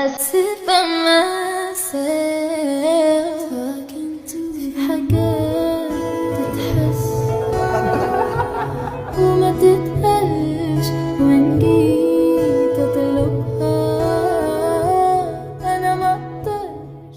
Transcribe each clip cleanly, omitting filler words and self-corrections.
sit by myself talking to في حاجات تتحس وما تتقالش وإن جيت أطلبها أنا مقدرش.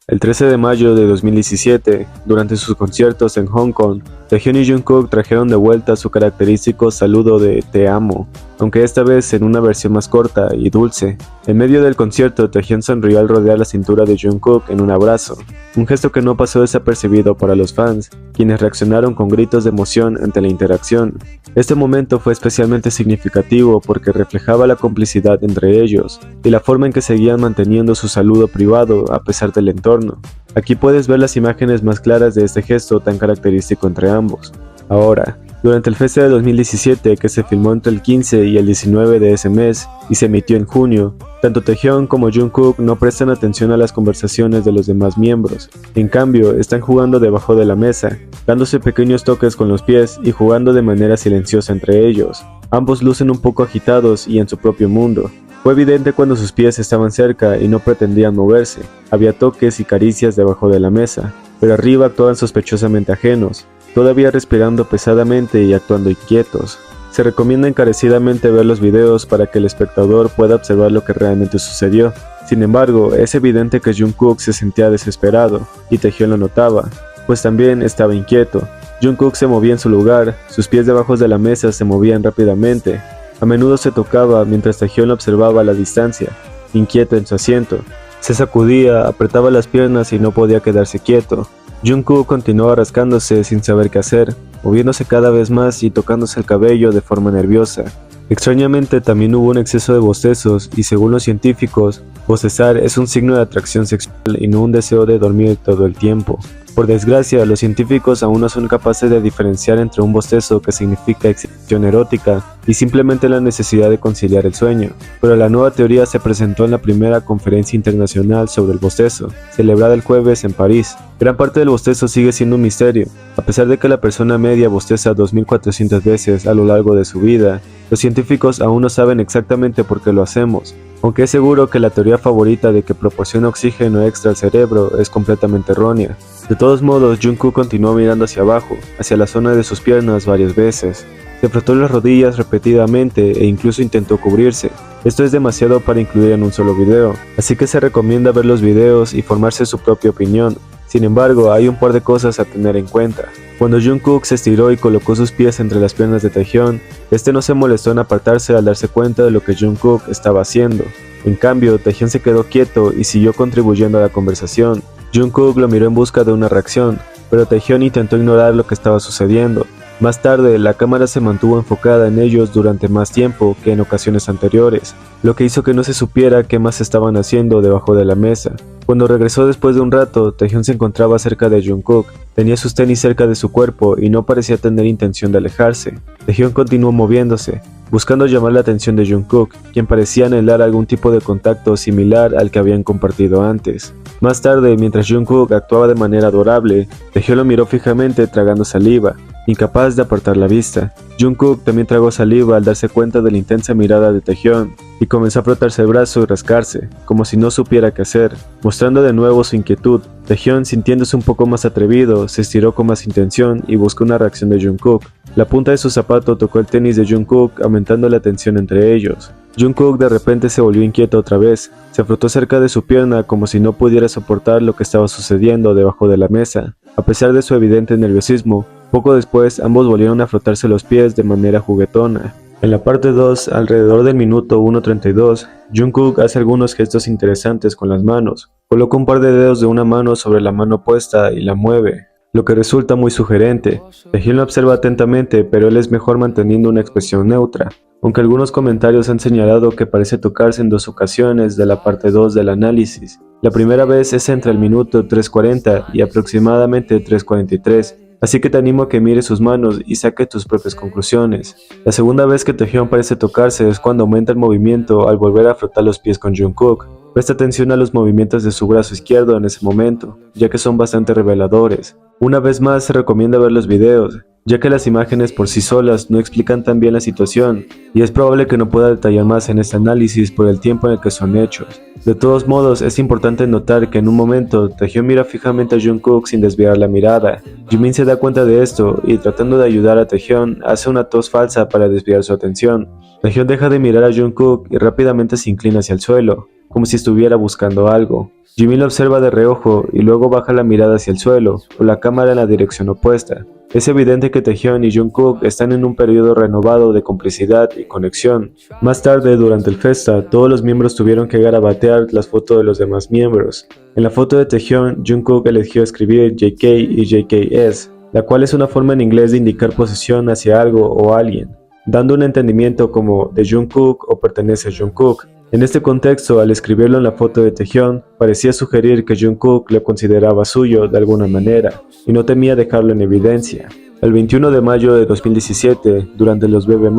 El 13 de mayo de 2017, durante sus conciertos en Hong Kong, Taehyun y Jungkook trajeron de vuelta su característico saludo de "Te amo", aunque esta vez en una versión más corta y dulce. En medio del concierto, Taehyun sonrió al rodear la cintura de Jungkook en un abrazo, un gesto que no pasó desapercibido para los fans, quienes reaccionaron con gritos de emoción ante la interacción. Este momento fue especialmente significativo porque reflejaba la complicidad entre ellos y la forma en que seguían manteniendo su saludo privado a pesar del entorno. Aquí puedes ver las imágenes más claras de este gesto tan característico entre ambos. Ahora, durante el Festival de 2017 que se filmó entre el 15 y el 19 de ese mes y se emitió en junio, tanto Taehyun como Jungkook no prestan atención a las conversaciones de los demás miembros. En cambio, están jugando debajo de la mesa, dándose pequeños toques con los pies y jugando de manera silenciosa entre ellos. Ambos lucen un poco agitados y en su propio mundo. Fue evidente cuando sus pies estaban cerca y no pretendían moverse. Había toques y caricias debajo de la mesa, pero arriba actuaban sospechosamente ajenos, todavía respirando pesadamente y actuando inquietos. Se recomienda encarecidamente ver los videos para que el espectador pueda observar lo que realmente sucedió. Sin embargo, es evidente que Jungkook se sentía desesperado, y Taehyun lo notaba, pues también estaba inquieto. Jungkook se movía en su lugar, sus pies debajo de la mesa se movían rápidamente. A menudo se tocaba mientras Taehyun lo observaba a la distancia, inquieto en su asiento. Se sacudía, apretaba las piernas y no podía quedarse quieto. Jungkook continuaba rascándose sin saber qué hacer, moviéndose cada vez más y tocándose el cabello de forma nerviosa. Extrañamente también hubo un exceso de bostezos y según los científicos, bostezar es un signo de atracción sexual y no un deseo de dormir todo el tiempo. Por desgracia, los científicos aún no son capaces de diferenciar entre un bostezo que significa excitación erótica y simplemente la necesidad de conciliar el sueño, pero la nueva teoría se presentó en la primera conferencia internacional sobre el bostezo, celebrada el jueves en París. Gran parte del bostezo sigue siendo un misterio. A pesar de que la persona media bosteza 2400 veces a lo largo de su vida, los científicos aún no saben exactamente por qué lo hacemos, aunque es seguro que la teoría favorita de que proporciona oxígeno extra al cerebro es completamente errónea. De todos modos, Jungkook continuó mirando hacia abajo, hacia la zona de sus piernas varias veces. Se frotó las rodillas repetidamente e incluso intentó cubrirse. Esto es demasiado para incluir en un solo video, así que se recomienda ver los videos y formarse su propia opinión. Sin embargo, hay un par de cosas a tener en cuenta. Cuando Jungkook se estiró y colocó sus pies entre las piernas de Taehyun, este no se molestó en apartarse al darse cuenta de lo que Jungkook estaba haciendo. En cambio, Taehyun se quedó quieto y siguió contribuyendo a la conversación. Jungkook lo miró en busca de una reacción, pero Taehyun intentó ignorar lo que estaba sucediendo. Más tarde, la cámara se mantuvo enfocada en ellos durante más tiempo que en ocasiones anteriores, lo que hizo que no se supiera qué más estaban haciendo debajo de la mesa. Cuando regresó después de un rato, Taehyun se encontraba cerca de Jungkook. Tenía sus tenis cerca de su cuerpo y no parecía tener intención de alejarse. Taehyun continuó moviéndose, buscando llamar la atención de Jungkook, quien parecía anhelar algún tipo de contacto similar al que habían compartido antes. Más tarde, mientras Jungkook actuaba de manera adorable, Taehyun lo miró fijamente tragando saliva, incapaz de apartar la vista. Jungkook también tragó saliva al darse cuenta de la intensa mirada de Taehyun y comenzó a frotarse el brazo y rascarse, como si no supiera qué hacer, mostrando de nuevo su inquietud. Taehyun, sintiéndose un poco más atrevido, se estiró con más intención y buscó una reacción de Jungkook. La punta de su zapato tocó el tenis de Jungkook, aumentando la tensión entre ellos. Jungkook de repente se volvió inquieto otra vez, se frotó cerca de su pierna como si no pudiera soportar lo que estaba sucediendo debajo de la mesa. A pesar de su evidente nerviosismo, poco después ambos volvieron a frotarse los pies de manera juguetona. En la parte 2, alrededor del minuto 1:32, Jungkook hace algunos gestos interesantes con las manos. Coloca un par de dedos de una mano sobre la mano opuesta y la mueve, lo que resulta muy sugerente. Taehyun lo observa atentamente, pero él es mejor manteniendo una expresión neutra, aunque algunos comentarios han señalado que parece tocarse en dos ocasiones de la parte 2 del análisis. La primera vez es entre el minuto 3:40 y aproximadamente 3:43. Así que te animo a que mires sus manos y saques tus propias conclusiones. La segunda vez que Taehyun parece tocarse es cuando aumenta el movimiento al volver a frotar los pies con Jungkook. Presta atención a los movimientos de su brazo izquierdo en ese momento, ya que son bastante reveladores. Una vez más se recomienda ver los videos, ya que las imágenes por sí solas no explican tan bien la situación, y es probable que no pueda detallar más en este análisis por el tiempo en el que son hechos. De todos modos, es importante notar que en un momento, Taehyun mira fijamente a Jungkook sin desviar la mirada. Jimin se da cuenta de esto, y tratando de ayudar a Taehyun, hace una tos falsa para desviar su atención. Taehyun deja de mirar a Jungkook y rápidamente se inclina hacia el suelo, como si estuviera buscando algo. Jimin lo observa de reojo y luego baja la mirada hacia el suelo, con la cámara en la dirección opuesta. Es evidente que Taehyun y Jungkook están en un periodo renovado de complicidad y conexión. Más tarde, durante el festa, todos los miembros tuvieron que garabatear las fotos de los demás miembros. En la foto de Taehyun, Jungkook eligió escribir JK y JKS, la cual es una forma en inglés de indicar posesión hacia algo o alguien, dando un entendimiento como de Jungkook o pertenece a Jungkook. En este contexto, al escribirlo en la foto de Taehyun, parecía sugerir que Jungkook lo consideraba suyo de alguna manera, y no temía dejarlo en evidencia. El 21 de mayo de 2017, durante los BB+,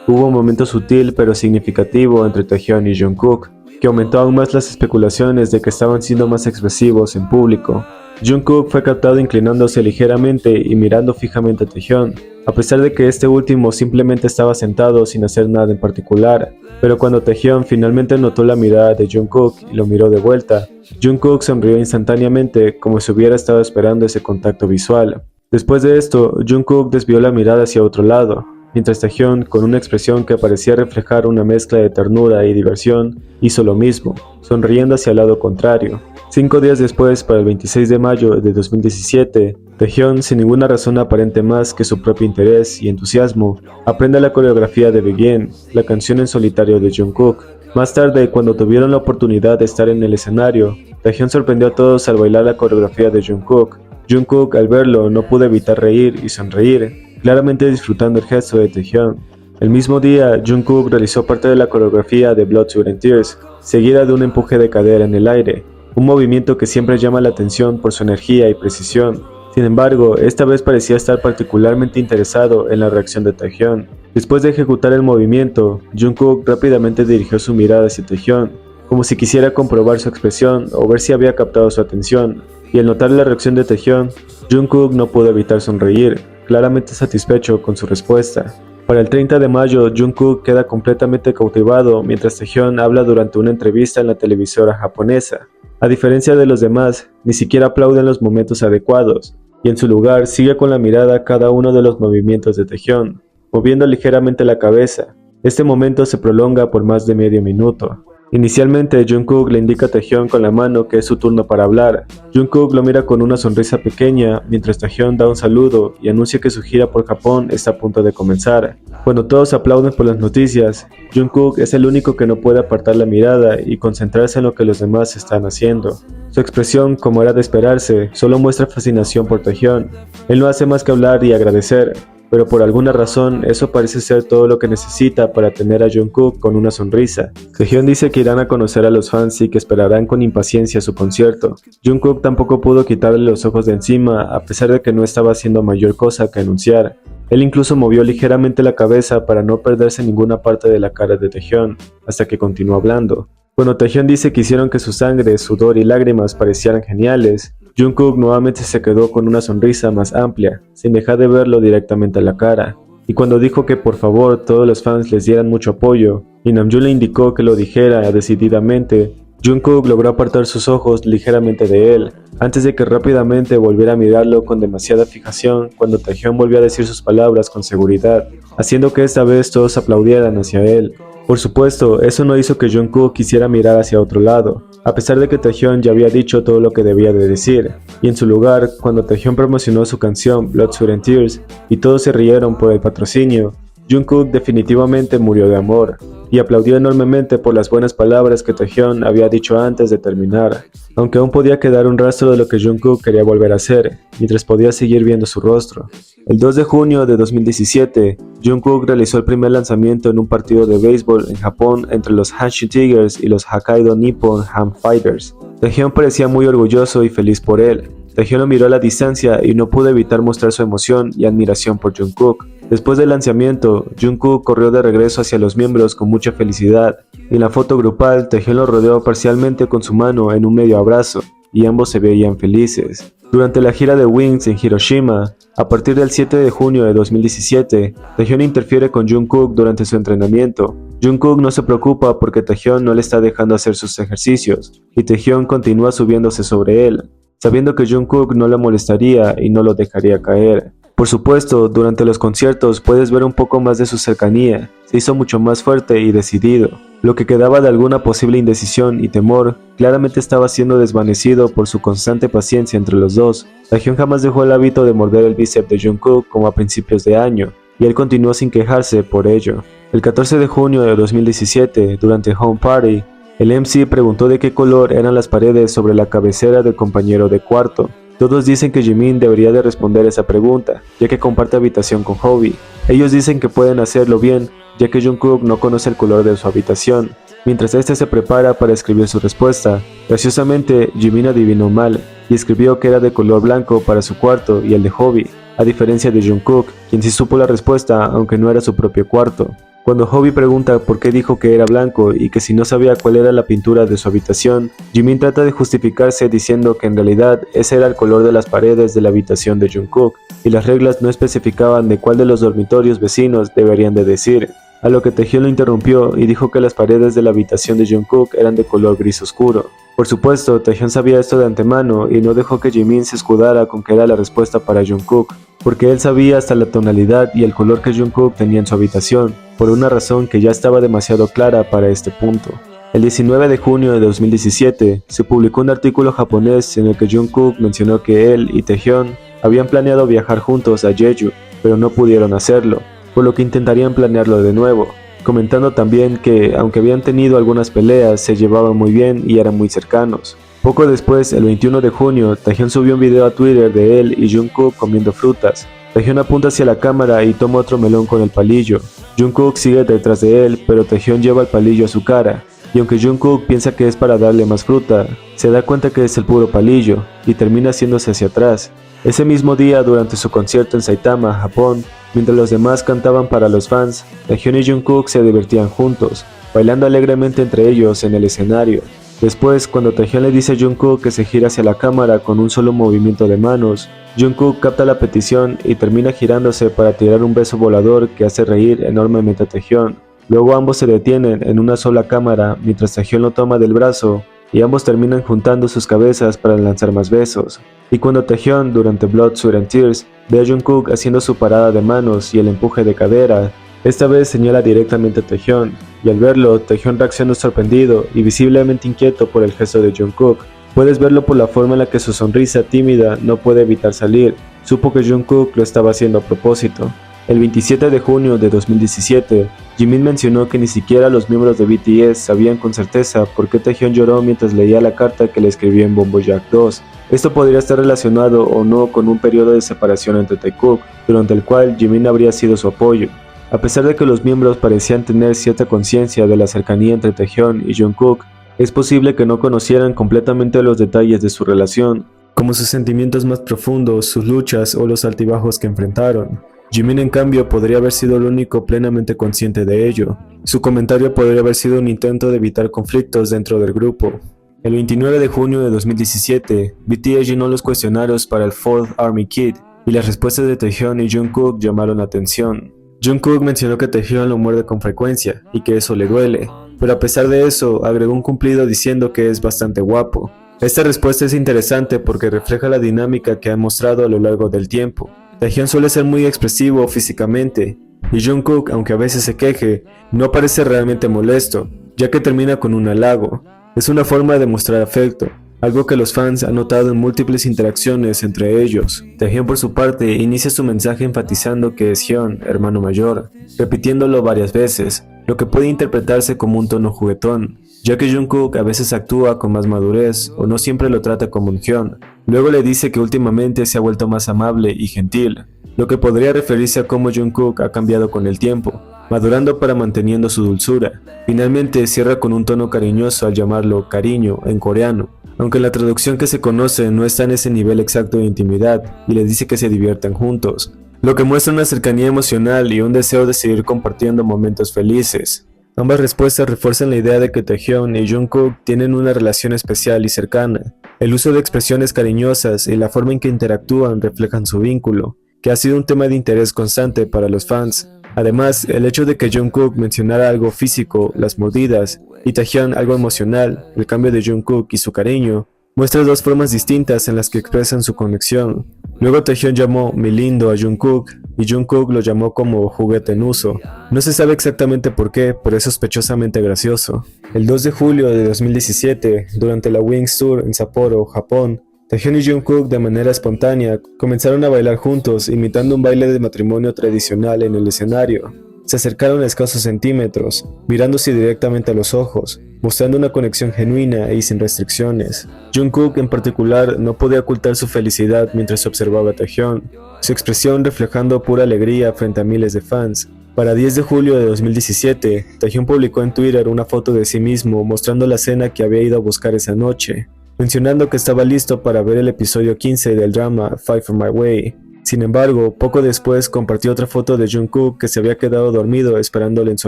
hubo un momento sutil pero significativo entre Taehyun y Jungkook, que aumentó aún más las especulaciones de que estaban siendo más expresivos en público. Jungkook fue captado inclinándose ligeramente y mirando fijamente a Taehyun, a pesar de que este último simplemente estaba sentado sin hacer nada en particular. Pero cuando Taehyun finalmente notó la mirada de Jungkook y lo miró de vuelta, Jungkook sonrió instantáneamente como si hubiera estado esperando ese contacto visual. Después de esto, Jungkook desvió la mirada hacia otro lado, mientras Taehyun, con una expresión que parecía reflejar una mezcla de ternura y diversión, hizo lo mismo, sonriendo hacia el lado contrario. 5 días después, para el 26 de mayo de 2017, Taehyun, sin ninguna razón aparente más que su propio interés y entusiasmo, aprende la coreografía de Begin, la canción en solitario de Jungkook. Más tarde, cuando tuvieron la oportunidad de estar en el escenario, Taehyun sorprendió a todos al bailar la coreografía de Jungkook. Jungkook, al verlo, no pudo evitar reír y sonreír, claramente disfrutando el gesto de Taehyun. El mismo día, Jungkook realizó parte de la coreografía de Blood, Sweat and Tears, seguida de un empuje de cadera en el aire, un movimiento que siempre llama la atención por su energía y precisión. Sin embargo, esta vez parecía estar particularmente interesado en la reacción de Taehyun. Después de ejecutar el movimiento, Jungkook rápidamente dirigió su mirada hacia Taehyun, como si quisiera comprobar su expresión o ver si había captado su atención, y al notar la reacción de Taehyun, Jungkook no pudo evitar sonreír, claramente satisfecho con su respuesta. Para el 30 de mayo, Jungkook queda completamente cautivado mientras Taehyun habla durante una entrevista en la televisora japonesa. A diferencia de los demás, ni siquiera aplaude en los momentos adecuados, y en su lugar sigue con la mirada cada uno de los movimientos de Taehyun, moviendo ligeramente la cabeza. Este momento se prolonga por más de medio minuto. Inicialmente, Jungkook le indica a Taehyun con la mano que es su turno para hablar. Jungkook lo mira con una sonrisa pequeña, mientras Taehyun da un saludo y anuncia que su gira por Japón está a punto de comenzar. Cuando todos aplauden por las noticias, Jungkook es el único que no puede apartar la mirada y concentrarse en lo que los demás están haciendo. Su expresión, como era de esperarse, solo muestra fascinación por Taehyun. Él no hace más que hablar y agradecer, pero por alguna razón eso parece ser todo lo que necesita para tener a Jungkook con una sonrisa. Taehyun dice que irán a conocer a los fans y que esperarán con impaciencia su concierto. Jungkook tampoco pudo quitarle los ojos de encima a pesar de que no estaba haciendo mayor cosa que anunciar. Él incluso movió ligeramente la cabeza para no perderse ninguna parte de la cara de Taehyun, hasta que continuó hablando. Cuando Taehyun dice que hicieron que su sangre, sudor y lágrimas parecieran geniales, Jungkook nuevamente se quedó con una sonrisa más amplia, sin dejar de verlo directamente a la cara. Y cuando dijo que por favor todos los fans les dieran mucho apoyo, y Namjoon le indicó que lo dijera decididamente, Jungkook logró apartar sus ojos ligeramente de él, antes de que rápidamente volviera a mirarlo con demasiada fijación cuando Taehyun volvió a decir sus palabras con seguridad, haciendo que esta vez todos aplaudieran hacia él. Por supuesto, eso no hizo que Jungkook quisiera mirar hacia otro lado, a pesar de que Taehyun ya había dicho todo lo que debía de decir, y en su lugar, cuando Taehyun promocionó su canción Blood, Sweat and Tears y todos se rieron por el patrocinio, Jungkook definitivamente murió de amor, y aplaudió enormemente por las buenas palabras que Taehyun había dicho antes de terminar, aunque aún podía quedar un rastro de lo que Jungkook quería volver a hacer, mientras podía seguir viendo su rostro. El 2 de junio de 2017, Jungkook realizó el primer lanzamiento en un partido de béisbol en Japón entre los Hanshin Tigers y los Hokkaido Nippon Ham Fighters. Taehyun parecía muy orgulloso y feliz por él. Taehyun lo miró a la distancia y no pudo evitar mostrar su emoción y admiración por Jungkook. Después del lanzamiento, Jungkook corrió de regreso hacia los miembros con mucha felicidad, y en la foto grupal Taehyung lo rodeó parcialmente con su mano en un medio abrazo, y ambos se veían felices. Durante la gira de Wings en Hiroshima, a partir del 7 de junio de 2017, Taehyung interfiere con Jungkook durante su entrenamiento. Jungkook no se preocupa porque Taehyung no le está dejando hacer sus ejercicios, y Taehyung continúa subiéndose sobre él, sabiendo que Jungkook no le molestaría y no lo dejaría caer. Por supuesto, durante los conciertos puedes ver un poco más de su cercanía, se hizo mucho más fuerte y decidido. Lo que quedaba de alguna posible indecisión y temor, claramente estaba siendo desvanecido por su constante paciencia entre los dos. Taehyung jamás dejó el hábito de morder el bíceps de Jungkook como a principios de año, y él continuó sin quejarse por ello. El 14 de junio de 2017, durante Home Party, el MC preguntó de qué color eran las paredes sobre la cabecera del compañero de cuarto. Todos dicen que Jimin debería de responder esa pregunta, ya que comparte habitación con Hobi. Ellos dicen que pueden hacerlo bien, ya que Jungkook no conoce el color de su habitación. Mientras este se prepara para escribir su respuesta, graciosamente Jimin adivinó mal, y escribió que era de color blanco para su cuarto y el de Hobi, a diferencia de Jungkook, quien sí supo la respuesta aunque no era su propio cuarto. Cuando Hobi pregunta por qué dijo que era blanco y que si no sabía cuál era la pintura de su habitación, Jimin trata de justificarse diciendo que en realidad ese era el color de las paredes de la habitación de Jungkook, y las reglas no especificaban de cuál de los dormitorios vecinos deberían de decir. A lo que Taehyung lo interrumpió y dijo que las paredes de la habitación de Jungkook eran de color gris oscuro. Por supuesto, Taehyung sabía esto de antemano y no dejó que Jimin se escudara con que era la respuesta para Jungkook, porque él sabía hasta la tonalidad y el color que Jungkook tenía en su habitación, por una razón que ya estaba demasiado clara para este punto. El 19 de junio de 2017, se publicó un artículo japonés en el que Jungkook mencionó que él y Taehyung habían planeado viajar juntos a Jeju, pero no pudieron hacerlo, por lo que intentarían planearlo de nuevo, comentando también que, aunque habían tenido algunas peleas, se llevaban muy bien y eran muy cercanos. Poco después, el 21 de junio, Taehyung subió un video a Twitter de él y Jungkook comiendo frutas. Taehyung apunta hacia la cámara y toma otro melón con el palillo. Jungkook sigue detrás de él, pero Taehyung lleva el palillo a su cara, y aunque Jungkook piensa que es para darle más fruta, se da cuenta que es el puro palillo, y termina haciéndose hacia atrás. Ese mismo día, durante su concierto en Saitama, Japón, mientras los demás cantaban para los fans, Taehyung y Jungkook se divertían juntos, bailando alegremente entre ellos en el escenario. Después, cuando Taehyung le dice a Jungkook que se gira hacia la cámara con un solo movimiento de manos, Jungkook capta la petición y termina girándose para tirar un beso volador que hace reír enormemente a Taehyung. Luego ambos se detienen en una sola cámara mientras Taehyung lo toma del brazo y ambos terminan juntando sus cabezas para lanzar más besos. Y cuando Taehyung, durante Blood, Sweat and Tears, ve a Jungkook haciendo su parada de manos y el empuje de cadera, esta vez señala directamente a Taehyung, y al verlo, Taehyung reacciona sorprendido y visiblemente inquieto por el gesto de Jungkook. Puedes verlo por la forma en la que su sonrisa tímida no puede evitar salir. Supo que Jungkook lo estaba haciendo a propósito. El 27 de junio de 2017, Jimin mencionó que ni siquiera los miembros de BTS sabían con certeza por qué Taehyung lloró mientras leía la carta que le escribió en Bombo Jack 2. Esto podría estar relacionado o no con un periodo de separación entre Taekook, durante el cual Jimin habría sido su apoyo. A pesar de que los miembros parecían tener cierta conciencia de la cercanía entre Taehyung y Jungkook, es posible que no conocieran completamente los detalles de su relación, como sus sentimientos más profundos, sus luchas o los altibajos que enfrentaron. Jimin, en cambio, podría haber sido el único plenamente consciente de ello. Su comentario podría haber sido un intento de evitar conflictos dentro del grupo. El 29 de junio de 2017, BTS llenó los cuestionarios para el 4th Army Kit, y las respuestas de Taehyung y Jungkook llamaron la atención. Jungkook mencionó que Taehyung lo muerde con frecuencia, y que eso le duele, pero a pesar de eso, agregó un cumplido diciendo que es bastante guapo. Esta respuesta es interesante porque refleja la dinámica que ha mostrado a lo largo del tiempo. Taehyung suele ser muy expresivo físicamente, y Jungkook, aunque a veces se queje, no parece realmente molesto, ya que termina con un halago. Es una forma de mostrar afecto, algo que los fans han notado en múltiples interacciones entre ellos. Taehyung, por su parte, inicia su mensaje enfatizando que es Hyun, hermano mayor, repitiéndolo varias veces, lo que puede interpretarse como un tono juguetón, ya que Jungkook a veces actúa con más madurez o no siempre lo trata como un Hyun. Luego le dice que últimamente se ha vuelto más amable y gentil, lo que podría referirse a cómo Jungkook ha cambiado con el tiempo, madurando para manteniendo su dulzura. Finalmente cierra con un tono cariñoso al llamarlo cariño en coreano, aunque la traducción que se conoce no está en ese nivel exacto de intimidad, y le dice que se diviertan juntos. lo que muestra una cercanía emocional y un deseo de seguir compartiendo momentos felices. Ambas respuestas refuerzan la idea de que Taehyung y Jungkook tienen una relación especial y cercana. El uso de expresiones cariñosas y la forma en que interactúan reflejan su vínculo, que ha sido un tema de interés constante para los fans. Además, el hecho de que Jungkook mencionara algo físico, las mordidas, y Taehyung algo emocional, el cambio de Jungkook y su cariño, muestra dos formas distintas en las que expresan su conexión. Luego Taehyung llamó "mi lindo" a Jungkook, y Jungkook lo llamó como "juguete en uso". No se sabe exactamente por qué, pero es sospechosamente gracioso. El 2 de julio de 2017, durante la Wings Tour en Sapporo, Japón, Taehyung y Jungkook de manera espontánea comenzaron a bailar juntos, imitando un baile de matrimonio tradicional en el escenario. Se acercaron a escasos centímetros, mirándose directamente a los ojos, mostrando una conexión genuina y sin restricciones. Jungkook en particular no podía ocultar su felicidad mientras observaba a Taehyung, su expresión reflejando pura alegría frente a miles de fans. Para 10 de julio de 2017, Taehyung publicó en Twitter una foto de sí mismo mostrando la cena que había ido a buscar esa noche, mencionando que estaba listo para ver el episodio 15 del drama Fight for My Way. Sin embargo, poco después compartió otra foto de Jungkook que se había quedado dormido esperándole en su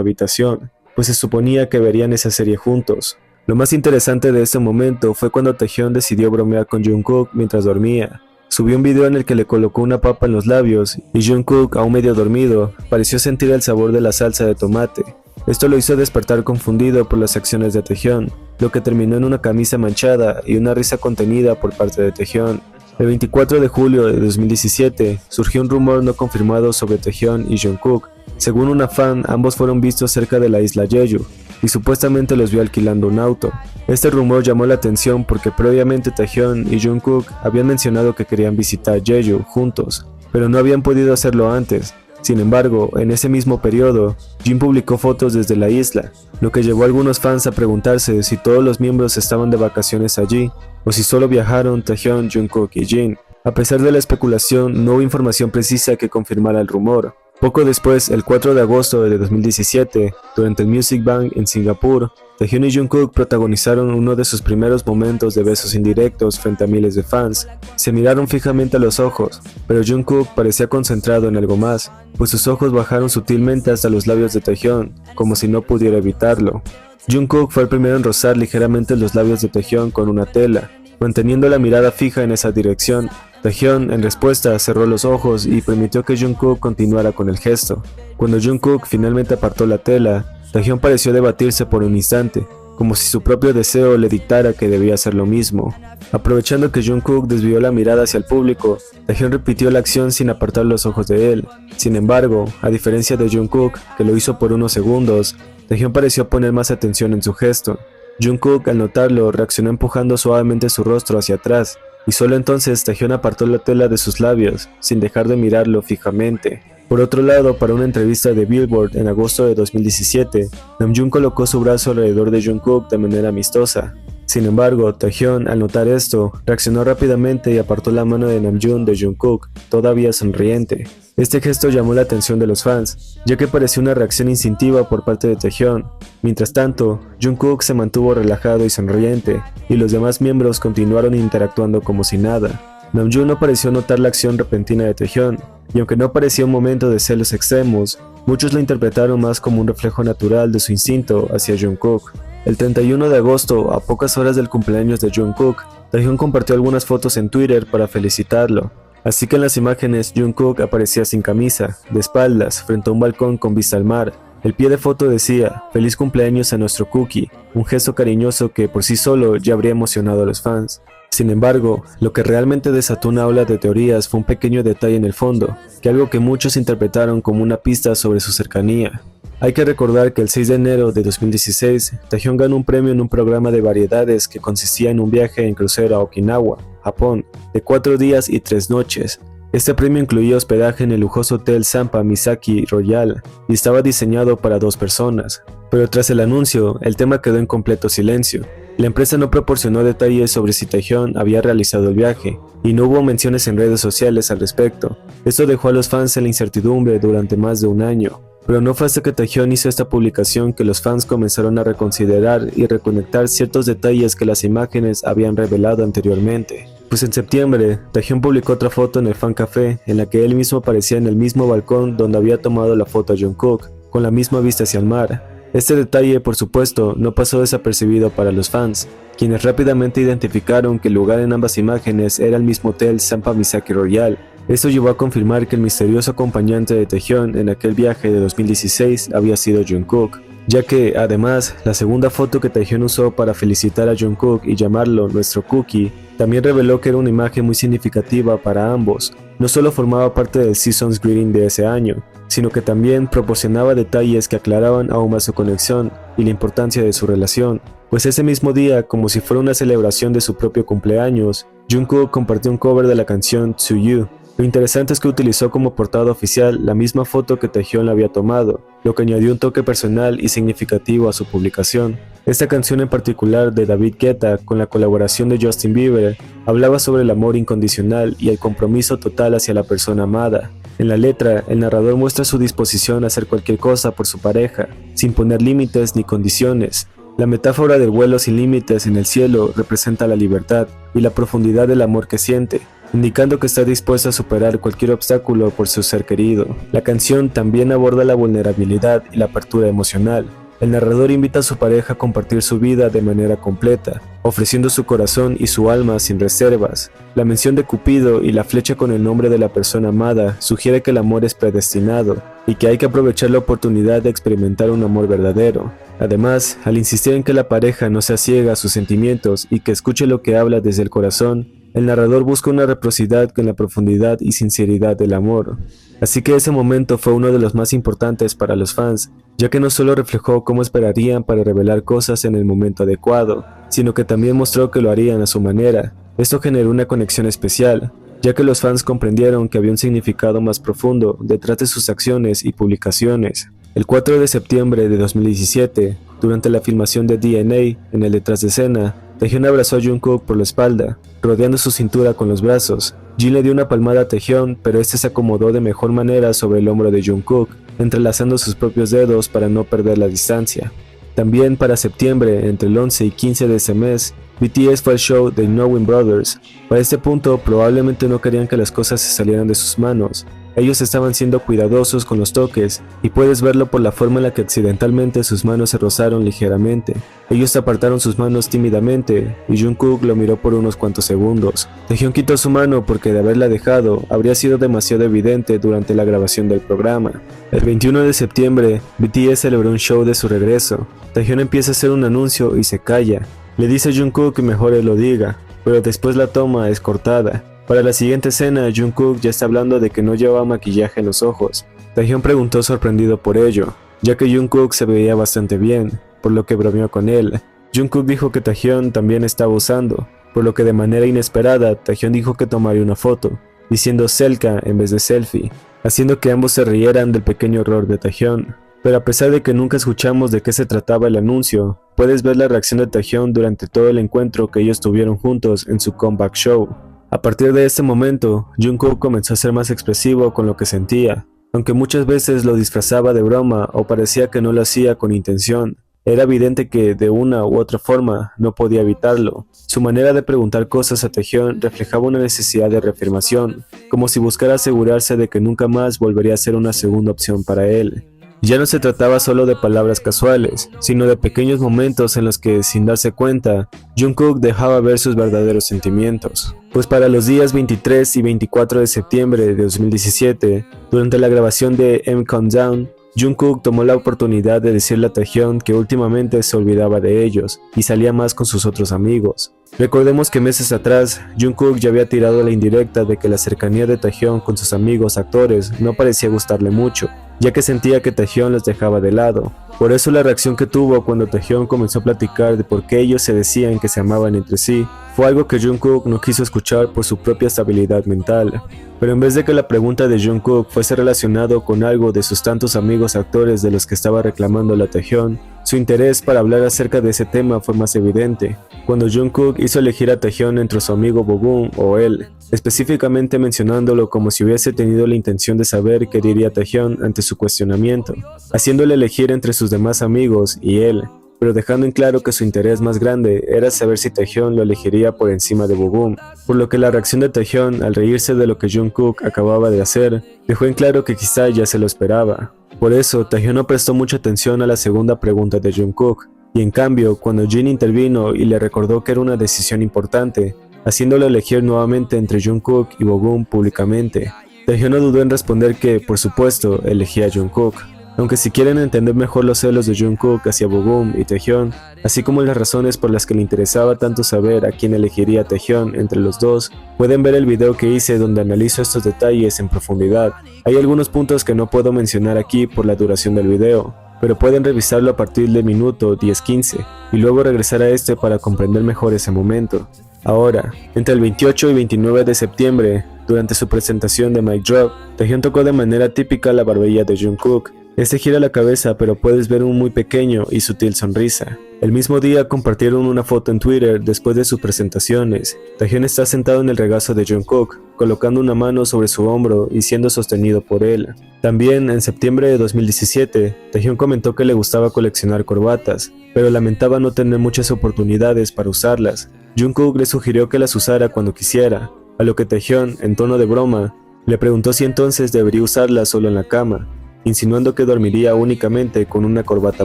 habitación, pues se suponía que verían esa serie juntos. Lo más interesante de ese momento fue cuando Taehyung decidió bromear con Jungkook mientras dormía. Subió un video en el que le colocó una papa en los labios y Jungkook, aún medio dormido, pareció sentir el sabor de la salsa de tomate. Esto lo hizo despertar confundido por las acciones de Taehyung, lo que terminó en una camisa manchada y una risa contenida por parte de Taehyung. El 24 de julio de 2017 surgió un rumor no confirmado sobre Taehyung y Jungkook. Según una fan, ambos fueron vistos cerca de la isla Jeju y supuestamente los vio alquilando un auto. Este rumor llamó la atención porque previamente Taehyung y Jungkook habían mencionado que querían visitar Jeju juntos, pero no habían podido hacerlo antes. Sin embargo, en ese mismo periodo, Jin publicó fotos desde la isla, lo que llevó a algunos fans a preguntarse si todos los miembros estaban de vacaciones allí, o si solo viajaron Taehyung, Jungkook y Jin. A pesar de la especulación, no hubo información precisa que confirmara el rumor. Poco después, el 4 de agosto de 2017, durante el Music Bank en Singapur, Taehyung y Jungkook protagonizaron uno de sus primeros momentos de besos indirectos frente a miles de fans. Se miraron fijamente a los ojos, pero Jungkook parecía concentrado en algo más, pues sus ojos bajaron sutilmente hasta los labios de Taehyung, como si no pudiera evitarlo. Jungkook fue el primero en rozar ligeramente los labios de Taehyung con una tela, manteniendo la mirada fija en esa dirección. Taehyung, en respuesta, cerró los ojos y permitió que Jungkook continuara con el gesto. Cuando Jungkook finalmente apartó la tela, Taehyung pareció debatirse por un instante, como si su propio deseo le dictara que debía hacer lo mismo. Aprovechando que Jungkook desvió la mirada hacia el público, Taehyung repitió la acción sin apartar los ojos de él. Sin embargo, a diferencia de Jungkook, que lo hizo por unos segundos, Taehyung pareció poner más atención en su gesto. Jungkook, al notarlo, reaccionó empujando suavemente su rostro hacia atrás, y solo entonces Taehyung apartó la tela de sus labios, sin dejar de mirarlo fijamente. Por otro lado, para una entrevista de Billboard en agosto de 2017, Namjoon colocó su brazo alrededor de Jungkook de manera amistosa. Sin embargo, Taehyung, al notar esto, reaccionó rápidamente y apartó la mano de Namjoon de Jungkook, todavía sonriente. Este gesto llamó la atención de los fans, ya que pareció una reacción instintiva por parte de Taehyung. Mientras tanto, Jungkook se mantuvo relajado y sonriente, y los demás miembros continuaron interactuando como si nada. Namjoon no pareció notar la acción repentina de Taehyung, y aunque no parecía un momento de celos extremos, muchos lo interpretaron más como un reflejo natural de su instinto hacia Jungkook. El 31 de agosto, a pocas horas del cumpleaños de Jungkook, Taehyung compartió algunas fotos en Twitter para felicitarlo. Así que en las imágenes Jungkook aparecía sin camisa, de espaldas, frente a un balcón con vista al mar. El pie de foto decía, "Feliz cumpleaños a nuestro Cookie", un gesto cariñoso que por sí solo ya habría emocionado a los fans. Sin embargo, lo que realmente desató una ola de teorías fue un pequeño detalle en el fondo, que algo que muchos interpretaron como una pista sobre su cercanía. Hay que recordar que el 6 de enero de 2016, Taehyung ganó un premio en un programa de variedades que consistía en un viaje en crucero a Okinawa, Japón, de 4 días y 3 noches. Este premio incluía hospedaje en el lujoso hotel Sampa Misaki Royal y estaba diseñado para 2 personas. Pero tras el anuncio, el tema quedó en completo silencio. La empresa no proporcionó detalles sobre si Taehyung había realizado el viaje, y no hubo menciones en redes sociales al respecto. Esto dejó a los fans en la incertidumbre durante más de un año. Pero no fue hasta que Taehyung hizo esta publicación que los fans comenzaron a reconsiderar y reconectar ciertos detalles que las imágenes habían revelado anteriormente. Pues en septiembre, Taehyung publicó otra foto en el fan café en la que él mismo aparecía en el mismo balcón donde había tomado la foto a Jungkook, con la misma vista hacia el mar. Este detalle, por supuesto, no pasó desapercibido para los fans, quienes rápidamente identificaron que el lugar en ambas imágenes era el mismo hotel Sampa Misaki Royal. Esto llevó a confirmar que el misterioso acompañante de Taehyung en aquel viaje de 2016 había sido Jungkook, ya que, además, la segunda foto que Taehyung usó para felicitar a Jungkook y llamarlo nuestro Cookie, también reveló que era una imagen muy significativa para ambos. No solo formaba parte del Season's Greeting de ese año, sino que también proporcionaba detalles que aclaraban aún más su conexión y la importancia de su relación, pues ese mismo día, como si fuera una celebración de su propio cumpleaños, Jungkook compartió un cover de la canción To You. Lo interesante es que utilizó como portada oficial la misma foto que Taehyung le había tomado, lo que añadió un toque personal y significativo a su publicación. Esta canción en particular de David Guetta, con la colaboración de Justin Bieber, hablaba sobre el amor incondicional y el compromiso total hacia la persona amada. En la letra, el narrador muestra su disposición a hacer cualquier cosa por su pareja, sin poner límites ni condiciones. La metáfora del vuelo sin límites en el cielo representa la libertad y la profundidad del amor que siente, indicando que está dispuesto a superar cualquier obstáculo por su ser querido. La canción también aborda la vulnerabilidad y la apertura emocional. El narrador invita a su pareja a compartir su vida de manera completa, ofreciendo su corazón y su alma sin reservas. La mención de Cupido y la flecha con el nombre de la persona amada sugiere que el amor es predestinado y que hay que aprovechar la oportunidad de experimentar un amor verdadero. Además, al insistir en que la pareja no sea ciega a sus sentimientos y que escuche lo que habla desde el corazón, el narrador busca una reciprocidad con la profundidad y sinceridad del amor. Así que ese momento fue uno de los más importantes para los fans, ya que no solo reflejó cómo esperarían para revelar cosas en el momento adecuado, sino que también mostró que lo harían a su manera. Esto generó una conexión especial, ya que los fans comprendieron que había un significado más profundo detrás de sus acciones y publicaciones. El 4 de septiembre de 2017, durante la filmación de DNA en el detrás de escena, Taehyung abrazó a Jungkook por la espalda, rodeando su cintura con los brazos. Jin le dio una palmada a Taehyung, pero este se acomodó de mejor manera sobre el hombro de Jungkook, entrelazando sus propios dedos para no perder la distancia. También para septiembre, entre el 11 y 15 de ese mes, BTS fue al show de Knowing Brothers. Para este punto, probablemente no querían que las cosas se salieran de sus manos. Ellos estaban siendo cuidadosos con los toques, y puedes verlo por la forma en la que accidentalmente sus manos se rozaron ligeramente. Ellos apartaron sus manos tímidamente, y Jungkook lo miró por unos cuantos segundos. Taehyung quitó su mano porque de haberla dejado, habría sido demasiado evidente durante la grabación del programa. El 21 de septiembre, BTS celebró un show de su regreso. Taehyung empieza a hacer un anuncio y se calla. Le dice a Jungkook que mejor él lo diga, pero después la toma es cortada. Para la siguiente escena, Jungkook ya está hablando de que no llevaba maquillaje en los ojos. Taehyung preguntó sorprendido por ello, ya que Jungkook se veía bastante bien, por lo que bromeó con él. Jungkook dijo que Taehyung también estaba usando, por lo que de manera inesperada Taehyung dijo que tomaría una foto, diciendo selfie en vez de selfie, haciendo que ambos se rieran del pequeño error de Taehyung. Pero a pesar de que nunca escuchamos de qué se trataba el anuncio, puedes ver la reacción de Taehyung durante todo el encuentro que ellos tuvieron juntos en su comeback show. A partir de este momento, Jungkook comenzó a ser más expresivo con lo que sentía, aunque muchas veces lo disfrazaba de broma o parecía que no lo hacía con intención. Era evidente que, de una u otra forma, no podía evitarlo. Su manera de preguntar cosas a Taehyung reflejaba una necesidad de reafirmación, como si buscara asegurarse de que nunca más volvería a ser una segunda opción para él. Ya no se trataba solo de palabras casuales, sino de pequeños momentos en los que, sin darse cuenta, Jungkook dejaba ver sus verdaderos sentimientos. Pues para los días 23 y 24 de septiembre de 2017, durante la grabación de M Countdown, Jungkook tomó la oportunidad de decirle a Taehyung que últimamente se olvidaba de ellos y salía más con sus otros amigos. Recordemos que meses atrás, Jungkook ya había tirado la indirecta de que la cercanía de Taehyung con sus amigos actores no parecía gustarle mucho, ya que sentía que Taehyung los dejaba de lado. Por eso la reacción que tuvo cuando Taehyung comenzó a platicar de por qué ellos se decían que se amaban entre sí, fue algo que Jungkook no quiso escuchar por su propia estabilidad mental. Pero en vez de que la pregunta de Jungkook fuese relacionado con algo de sus tantos amigos actores de los que estaba reclamando la Taehyung, su interés para hablar acerca de ese tema fue más evidente, cuando Jungkook hizo elegir a Taehyung entre su amigo Bogum o él, específicamente mencionándolo como si hubiese tenido la intención de saber qué diría Taehyung ante su cuestionamiento, haciéndole elegir entre sus demás amigos y él. pero dejando en claro que su interés más grande era saber si Taehyung lo elegiría por encima de Bogum, por lo que la reacción de Taehyung al reírse de lo que Jungkook acababa de hacer dejó en claro que quizá ya se lo esperaba. Por eso, Taehyung no prestó mucha atención a la segunda pregunta de Jungkook, y en cambio, cuando Jin intervino y le recordó que era una decisión importante, haciéndolo elegir nuevamente entre Jungkook y Bogum públicamente, Taehyung no dudó en responder que, por supuesto, elegía a Jungkook. Aunque si quieren entender mejor los celos de Jungkook hacia Bogum y Taehyung, así como las razones por las que le interesaba tanto saber a quién elegiría Taehyung entre los dos, pueden ver el video que hice donde analizo estos detalles en profundidad. Hay algunos puntos que no puedo mencionar aquí por la duración del video, pero pueden revisarlo a partir del minuto 10-15 y luego regresar a este para comprender mejor ese momento. Ahora, entre el 28 y 29 de septiembre, durante su presentación de Mic Drop, Taehyung tocó de manera típica la barbilla de Jungkook. Este gira la cabeza, pero puedes ver un muy pequeño y sutil sonrisa. El mismo día compartieron una foto en Twitter después de sus presentaciones. Taehyung está sentado en el regazo de Jungkook, colocando una mano sobre su hombro y siendo sostenido por él. También, en septiembre de 2017, Taehyung comentó que le gustaba coleccionar corbatas, pero lamentaba no tener muchas oportunidades para usarlas. Jungkook le sugirió que las usara cuando quisiera, a lo que Taehyung, en tono de broma, le preguntó si entonces debería usarlas solo en la cama, insinuando que dormiría únicamente con una corbata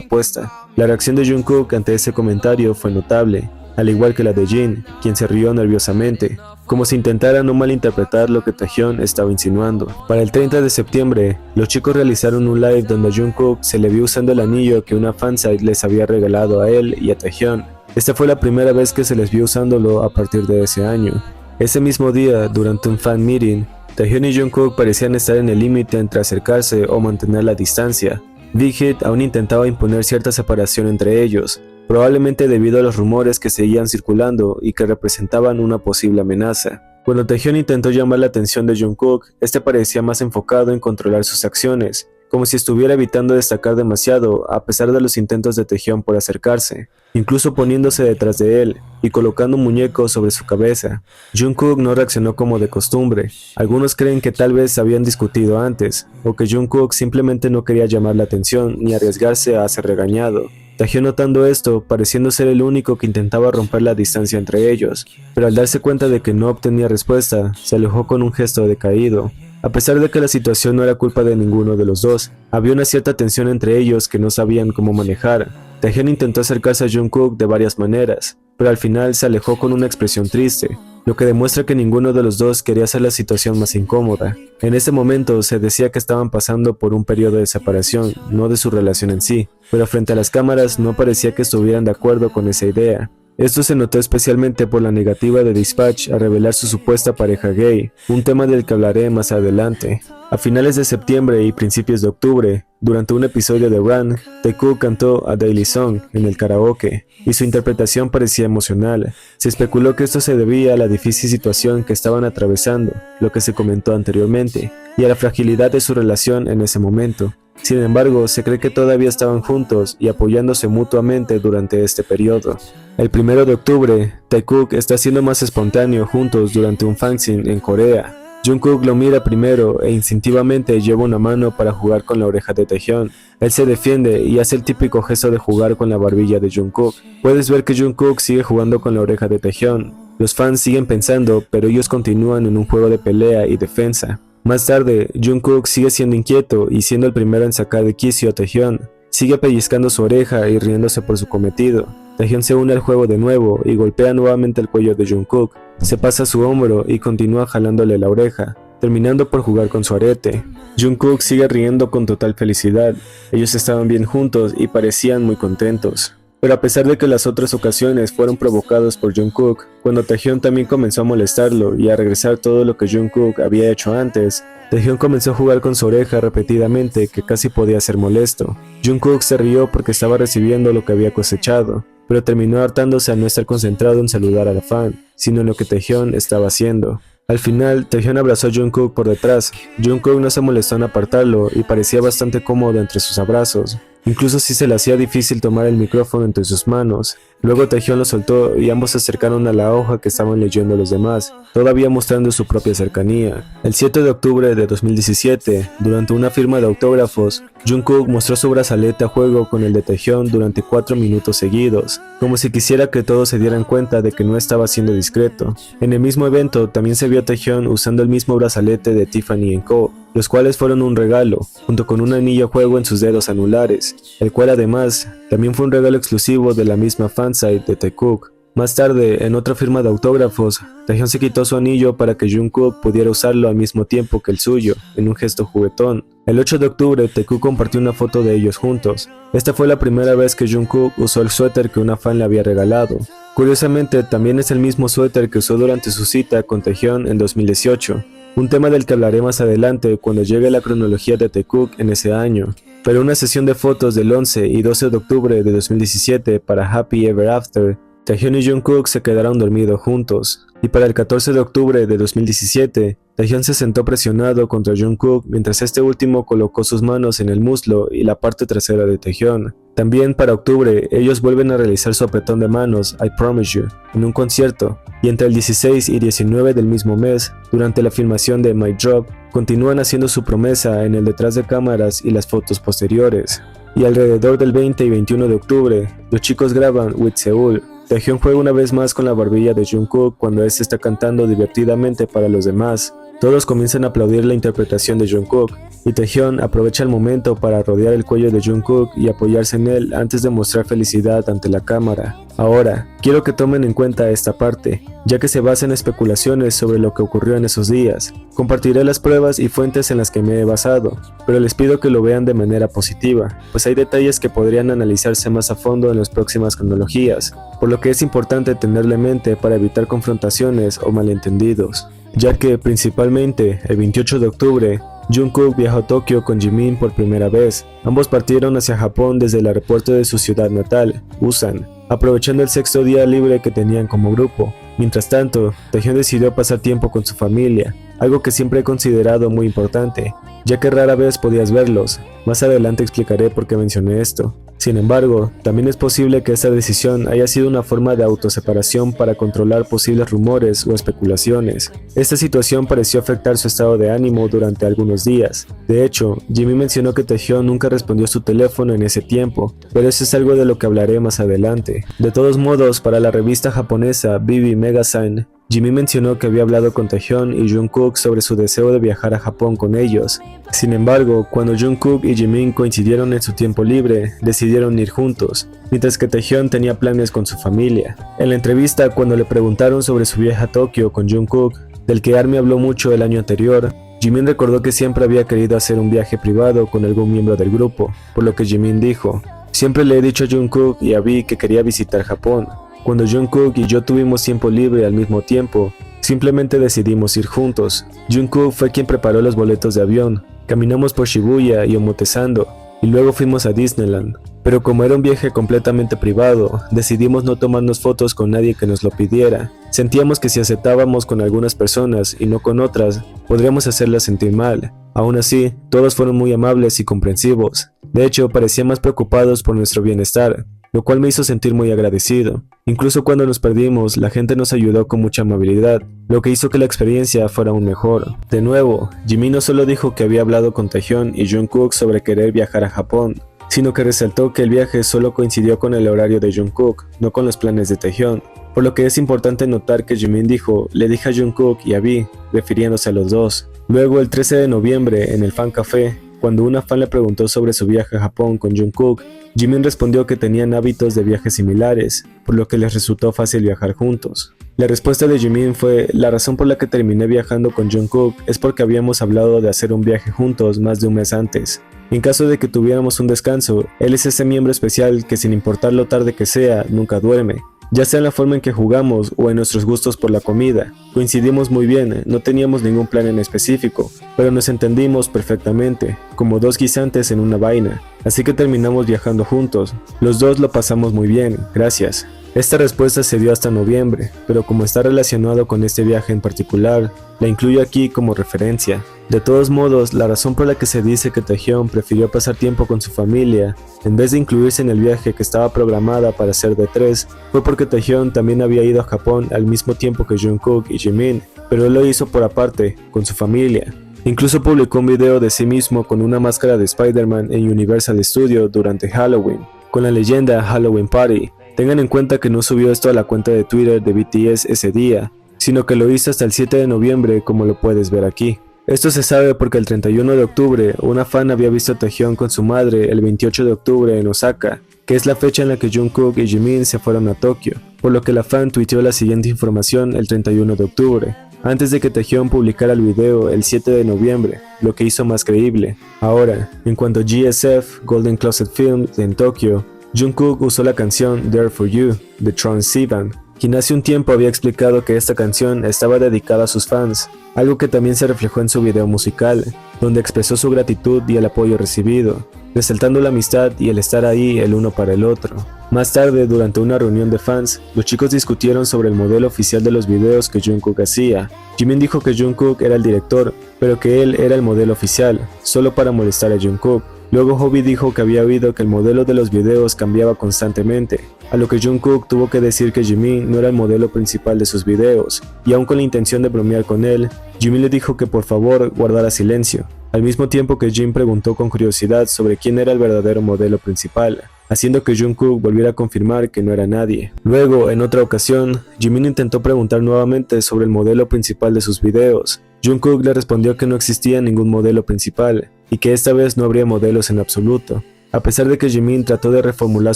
puesta. La reacción de Jungkook ante ese comentario fue notable, al igual que la de Jin, quien se rió nerviosamente, como si intentara no malinterpretar lo que Taehyung estaba insinuando. Para el 30 de septiembre, los chicos realizaron un live donde a Jungkook se le vio usando el anillo que una fansite les había regalado a él y a Taehyung. Esta fue la primera vez que se les vio usándolo a partir de ese año. Ese mismo día, durante un fan meeting, Taehyung y Jungkook parecían estar en el límite entre acercarse o mantener la distancia. Big Hit aún intentaba imponer cierta separación entre ellos, probablemente debido a los rumores que seguían circulando y que representaban una posible amenaza. Cuando Taehyung intentó llamar la atención de Jungkook, este parecía más enfocado en controlar sus acciones, como si estuviera evitando destacar demasiado a pesar de los intentos de Taehyung por acercarse, incluso poniéndose detrás de él y colocando un muñeco sobre su cabeza. Jungkook no reaccionó como de costumbre. Algunos creen que tal vez habían discutido antes, o que Jungkook simplemente no quería llamar la atención ni arriesgarse a ser regañado. Taehyung, notando esto, pareciendo ser el único que intentaba romper la distancia entre ellos, pero al darse cuenta de que no obtenía respuesta, se alejó con un gesto decaído. A pesar de que la situación no era culpa de ninguno de los dos, había una cierta tensión entre ellos que no sabían cómo manejar. Taehyung intentó acercarse a Jungkook de varias maneras, pero al final se alejó con una expresión triste, lo que demuestra que ninguno de los dos quería hacer la situación más incómoda. En ese momento se decía que estaban pasando por un periodo de separación, no de su relación en sí, pero frente a las cámaras no parecía que estuvieran de acuerdo con esa idea. Esto se notó especialmente por la negativa de Dispatch a revelar su supuesta pareja gay, un tema del que hablaré más adelante. A finales de septiembre y principios de octubre, durante un episodio de Run, Taekook cantó A Daily Song en el karaoke, y su interpretación parecía emocional. Se especuló que esto se debía a la difícil situación que estaban atravesando, lo que se comentó anteriormente, y a la fragilidad de su relación en ese momento. Sin embargo, se cree que todavía estaban juntos y apoyándose mutuamente durante este periodo. El 1 de octubre, Taekook está siendo más espontáneo juntos durante un fanzine en Corea. Jungkook lo mira primero e instintivamente lleva una mano para jugar con la oreja de Taehyung. Él se defiende y hace el típico gesto de jugar con la barbilla de Jungkook. Puedes ver que Jungkook sigue jugando con la oreja de Taehyung. Los fans siguen pensando, pero ellos continúan en un juego de pelea y defensa. Más tarde, Jungkook sigue siendo inquieto y siendo el primero en sacar de quicio a Taehyung. Sigue pellizcando su oreja y riéndose por su cometido. Taehyung se une al juego de nuevo y golpea nuevamente el cuello de Jungkook. Se pasa su hombro y continúa jalándole la oreja, terminando por jugar con su arete. Jungkook sigue riendo con total felicidad. Ellos estaban bien juntos y parecían muy contentos. Pero a pesar de que las otras ocasiones fueron provocadas por Jungkook, cuando Taehyung también comenzó a molestarlo y a regresar todo lo que Jungkook había hecho antes, Taehyung comenzó a jugar con su oreja repetidamente que casi podía ser molesto. Jungkook se rió porque estaba recibiendo lo que había cosechado, pero terminó hartándose a no estar concentrado en saludar a la fan, sino en lo que Taehyung estaba haciendo. Al final, Taehyung abrazó a Jungkook por detrás. Jungkook no se molestó en apartarlo y parecía bastante cómodo entre sus abrazos. incluso si se le hacía difícil tomar el micrófono entre sus manos. Luego Taehyung lo soltó y ambos se acercaron a la hoja que estaban leyendo los demás, todavía mostrando su propia cercanía. El 7 de octubre de 2017, durante una firma de autógrafos, Jungkook mostró su brazalete a juego con el de Taehyung durante 4 minutos seguidos, como si quisiera que todos se dieran cuenta de que no estaba siendo discreto. En el mismo evento también se vio a Taehyung usando el mismo brazalete de Tiffany & Co., los cuales fueron un regalo, junto con un anillo a juego en sus dedos anulares, el cual además también fue un regalo exclusivo de la misma fansite de Taekook. Más tarde, en otra firma de autógrafos, Taehyung se quitó su anillo para que Jungkook pudiera usarlo al mismo tiempo que el suyo, en un gesto juguetón. El 8 de octubre, Taekook compartió una foto de ellos juntos. Esta fue la primera vez que Jungkook usó el suéter que una fan le había regalado. Curiosamente, también es el mismo suéter que usó durante su cita con Taehyung en 2018. Un tema del que hablaré más adelante cuando llegue la cronología de Taekook en ese año. Pero una sesión de fotos del 11 y 12 de octubre de 2017 para Happy Ever After, Taehyung y Jungkook se quedaron dormidos juntos. Y para el 14 de octubre de 2017, Taehyung se sentó presionado contra Jungkook mientras este último colocó sus manos en el muslo y la parte trasera de Taehyung. También para octubre, ellos vuelven a realizar su apretón de manos, I Promise You, en un concierto, y entre el 16 y 19 del mismo mes, durante la filmación de My Drop, continúan haciendo su promesa en el detrás de cámaras y las fotos posteriores. Y alrededor del 20 y 21 de octubre, los chicos graban With Seoul. Taehyung juega una vez más con la barbilla de Jungkook cuando este está cantando divertidamente para los demás. Todos comienzan a aplaudir la interpretación de Jungkook, y Taehyung aprovecha el momento para rodear el cuello de Jungkook y apoyarse en él antes de mostrar felicidad ante la cámara. Ahora, quiero que tomen en cuenta esta parte, ya que se basa en especulaciones sobre lo que ocurrió en esos días. Compartiré las pruebas y fuentes en las que me he basado, pero les pido que lo vean de manera positiva, pues hay detalles que podrían analizarse más a fondo en las próximas cronologías, por lo que es importante tenerlo en mente para evitar confrontaciones o malentendidos. Ya que, principalmente, el 28 de octubre, Jungkook viajó a Tokio con Jimin por primera vez. Ambos partieron hacia Japón desde el aeropuerto de su ciudad natal, Busan, aprovechando el sexto día libre que tenían como grupo. Mientras tanto, Taehyung decidió pasar tiempo con su familia, algo que siempre he considerado muy importante, ya que rara vez podías verlos. Más adelante explicaré por qué mencioné esto. Sin embargo, también es posible que esta decisión haya sido una forma de autoseparación para controlar posibles rumores o especulaciones. Esta situación pareció afectar su estado de ánimo durante algunos días. De hecho, Jimin mencionó que Taehyung nunca respondió su teléfono en ese tiempo, pero eso es algo de lo que hablaré más adelante. De todos modos, para la revista japonesa BB Magazine, Jimin mencionó que había hablado con Taehyung y Jungkook sobre su deseo de viajar a Japón con ellos. Sin embargo, cuando Jungkook y Jimin coincidieron en su tiempo libre, decidieron ir juntos, mientras que Taehyung tenía planes con su familia. En la entrevista, cuando le preguntaron sobre su viaje a Tokio con Jungkook, del que ARMY habló mucho el año anterior, Jimin recordó que siempre había querido hacer un viaje privado con algún miembro del grupo, por lo que Jimin dijo: "Siempre le he dicho a Jungkook y a V que quería visitar Japón. Cuando Jungkook y yo tuvimos tiempo libre al mismo tiempo, simplemente decidimos ir juntos. Jungkook fue quien preparó los boletos de avión, caminamos por Shibuya y Omotesando, y luego fuimos a Disneyland. Pero como era un viaje completamente privado, decidimos no tomarnos fotos con nadie que nos lo pidiera. Sentíamos que si aceptábamos con algunas personas y no con otras, podríamos hacerlas sentir mal. Aún así, todos fueron muy amables y comprensivos. De hecho, parecían más preocupados por nuestro bienestar, lo cual me hizo sentir muy agradecido. Incluso cuando nos perdimos, la gente nos ayudó con mucha amabilidad, lo que hizo que la experiencia fuera aún mejor". De nuevo, Jimin no solo dijo que había hablado con Taehyung y Jungkook sobre querer viajar a Japón, sino que resaltó que el viaje solo coincidió con el horario de Jungkook, no con los planes de Taehyung, por lo que es importante notar que Jimin dijo: "le dije a Jungkook y a V", refiriéndose a los dos. Luego, el 13 de noviembre, en el Fan Café, cuando una fan le preguntó sobre su viaje a Japón con Jungkook, Jimin respondió que tenían hábitos de viajes similares, por lo que les resultó fácil viajar juntos. La respuesta de Jimin fue: "la razón por la que terminé viajando con Jungkook es porque habíamos hablado de hacer un viaje juntos más de un mes antes. En caso de que tuviéramos un descanso, él es ese miembro especial que, sin importar lo tarde que sea, nunca duerme. Ya sea en la forma en que jugamos o en nuestros gustos por la comida. Coincidimos muy bien, no teníamos ningún plan en específico, pero nos entendimos perfectamente, como dos guisantes en una vaina. Así que terminamos viajando juntos. Los dos lo pasamos muy bien, gracias". Esta respuesta se dio hasta noviembre, pero como está relacionado con este viaje en particular, la incluyo aquí como referencia. De todos modos, la razón por la que se dice que Taehyung prefirió pasar tiempo con su familia en vez de incluirse en el viaje que estaba programada para hacer de 3 fue porque Taehyung también había ido a Japón al mismo tiempo que Jungkook y Jimin, pero él lo hizo por aparte, con su familia. Incluso publicó un video de sí mismo con una máscara de Spider-Man en Universal Studios durante Halloween, con la leyenda Halloween Party. Tengan en cuenta que no subió esto a la cuenta de Twitter de BTS ese día, sino que lo hizo hasta el 7 de noviembre como lo puedes ver aquí. Esto se sabe porque el 31 de octubre una fan había visto a Taehyung con su madre el 28 de octubre en Osaka, que es la fecha en la que Jungkook y Jimin se fueron a Tokio, por lo que la fan tuiteó la siguiente información el 31 de octubre, antes de que Taehyung publicara el video el 7 de noviembre, lo que hizo más creíble. Ahora, en cuanto a GSF, Golden Closet Films en Tokio, Jungkook usó la canción There For You, de Tron Sivan, quien hace un tiempo había explicado que esta canción estaba dedicada a sus fans, algo que también se reflejó en su video musical, donde expresó su gratitud y el apoyo recibido, resaltando la amistad y el estar ahí el uno para el otro. Más tarde, durante una reunión de fans, los chicos discutieron sobre el modelo oficial de los videos que Jungkook hacía. Jimin dijo que Jungkook era el director, pero que él era el modelo oficial, solo para molestar a Jungkook. Luego Hobi dijo que había oído que el modelo de los videos cambiaba constantemente, a lo que Jungkook tuvo que decir que Jimin no era el modelo principal de sus videos, y aun con la intención de bromear con él, Jimin le dijo que por favor guardara silencio, al mismo tiempo que Jin preguntó con curiosidad sobre quién era el verdadero modelo principal, haciendo que Jungkook volviera a confirmar que no era nadie. Luego, en otra ocasión, Jimin intentó preguntar nuevamente sobre el modelo principal de sus videos. Jungkook le respondió que no existía ningún modelo principal, y que esta vez no habría modelos en absoluto. A pesar de que Jimin trató de reformular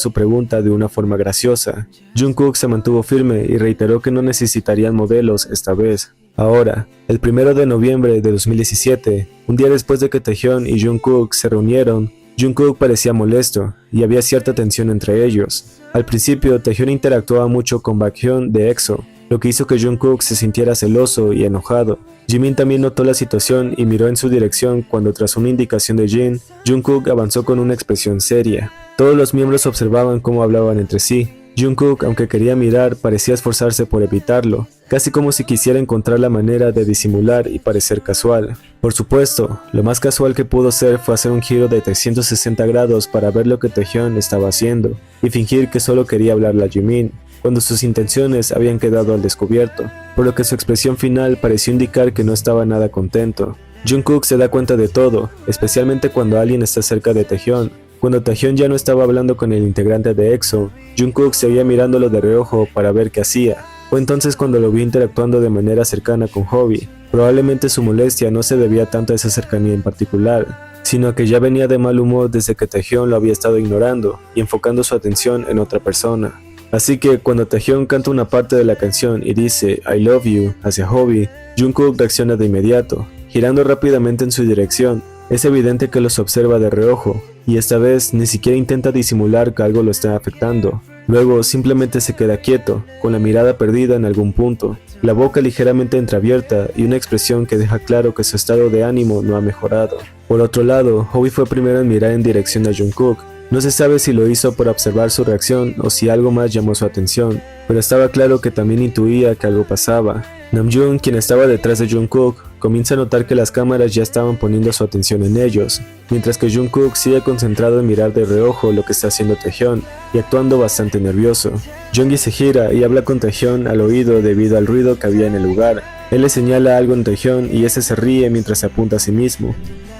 su pregunta de una forma graciosa, Jungkook se mantuvo firme y reiteró que no necesitarían modelos esta vez. Ahora, el 1 de noviembre de 2017, un día después de que Taehyung y Jungkook se reunieron, Jungkook parecía molesto, y había cierta tensión entre ellos. Al principio, Taehyung interactuaba mucho con Baekhyun de EXO, lo que hizo que Jungkook se sintiera celoso y enojado. Jimin también notó la situación y miró en su dirección cuando, tras una indicación de Jin, Jungkook avanzó con una expresión seria. Todos los miembros observaban cómo hablaban entre sí. Jungkook, aunque quería mirar, parecía esforzarse por evitarlo, casi como si quisiera encontrar la manera de disimular y parecer casual. Por supuesto, lo más casual que pudo ser fue hacer un giro de 360 grados para ver lo que Taehyung estaba haciendo, y fingir que solo quería hablarle a Jimin, cuando sus intenciones habían quedado al descubierto, por lo que su expresión final pareció indicar que no estaba nada contento. Jungkook se da cuenta de todo, especialmente cuando alguien está cerca de Taehyung. Cuando Taehyung ya no estaba hablando con el integrante de EXO, Jungkook seguía mirándolo de reojo para ver qué hacía. Fue entonces cuando lo vio interactuando de manera cercana con Hobi. Probablemente su molestia no se debía tanto a esa cercanía en particular, sino a que ya venía de mal humor desde que Taehyung lo había estado ignorando y enfocando su atención en otra persona. Así que cuando Taehyung canta una parte de la canción y dice I love you hacia Hobi, Jungkook reacciona de inmediato, girando rápidamente en su dirección. Es evidente que los observa de reojo, y esta vez ni siquiera intenta disimular que algo lo está afectando. Luego simplemente se queda quieto, con la mirada perdida en algún punto, la boca ligeramente entreabierta y una expresión que deja claro que su estado de ánimo no ha mejorado. Por otro lado, Hobi fue primero en mirar en dirección a Jungkook. No se sabe si lo hizo por observar su reacción o si algo más llamó su atención, pero estaba claro que también intuía que algo pasaba. Namjoon, quien estaba detrás de Jungkook, comienza a notar que las cámaras ya estaban poniendo su atención en ellos, mientras que Jungkook sigue concentrado en mirar de reojo lo que está haciendo Taehyung y actuando bastante nervioso. Junggi se gira y habla con Taehyung al oído debido al ruido que había en el lugar. Él le señala algo en Taehyung y ese se ríe mientras se apunta a sí mismo,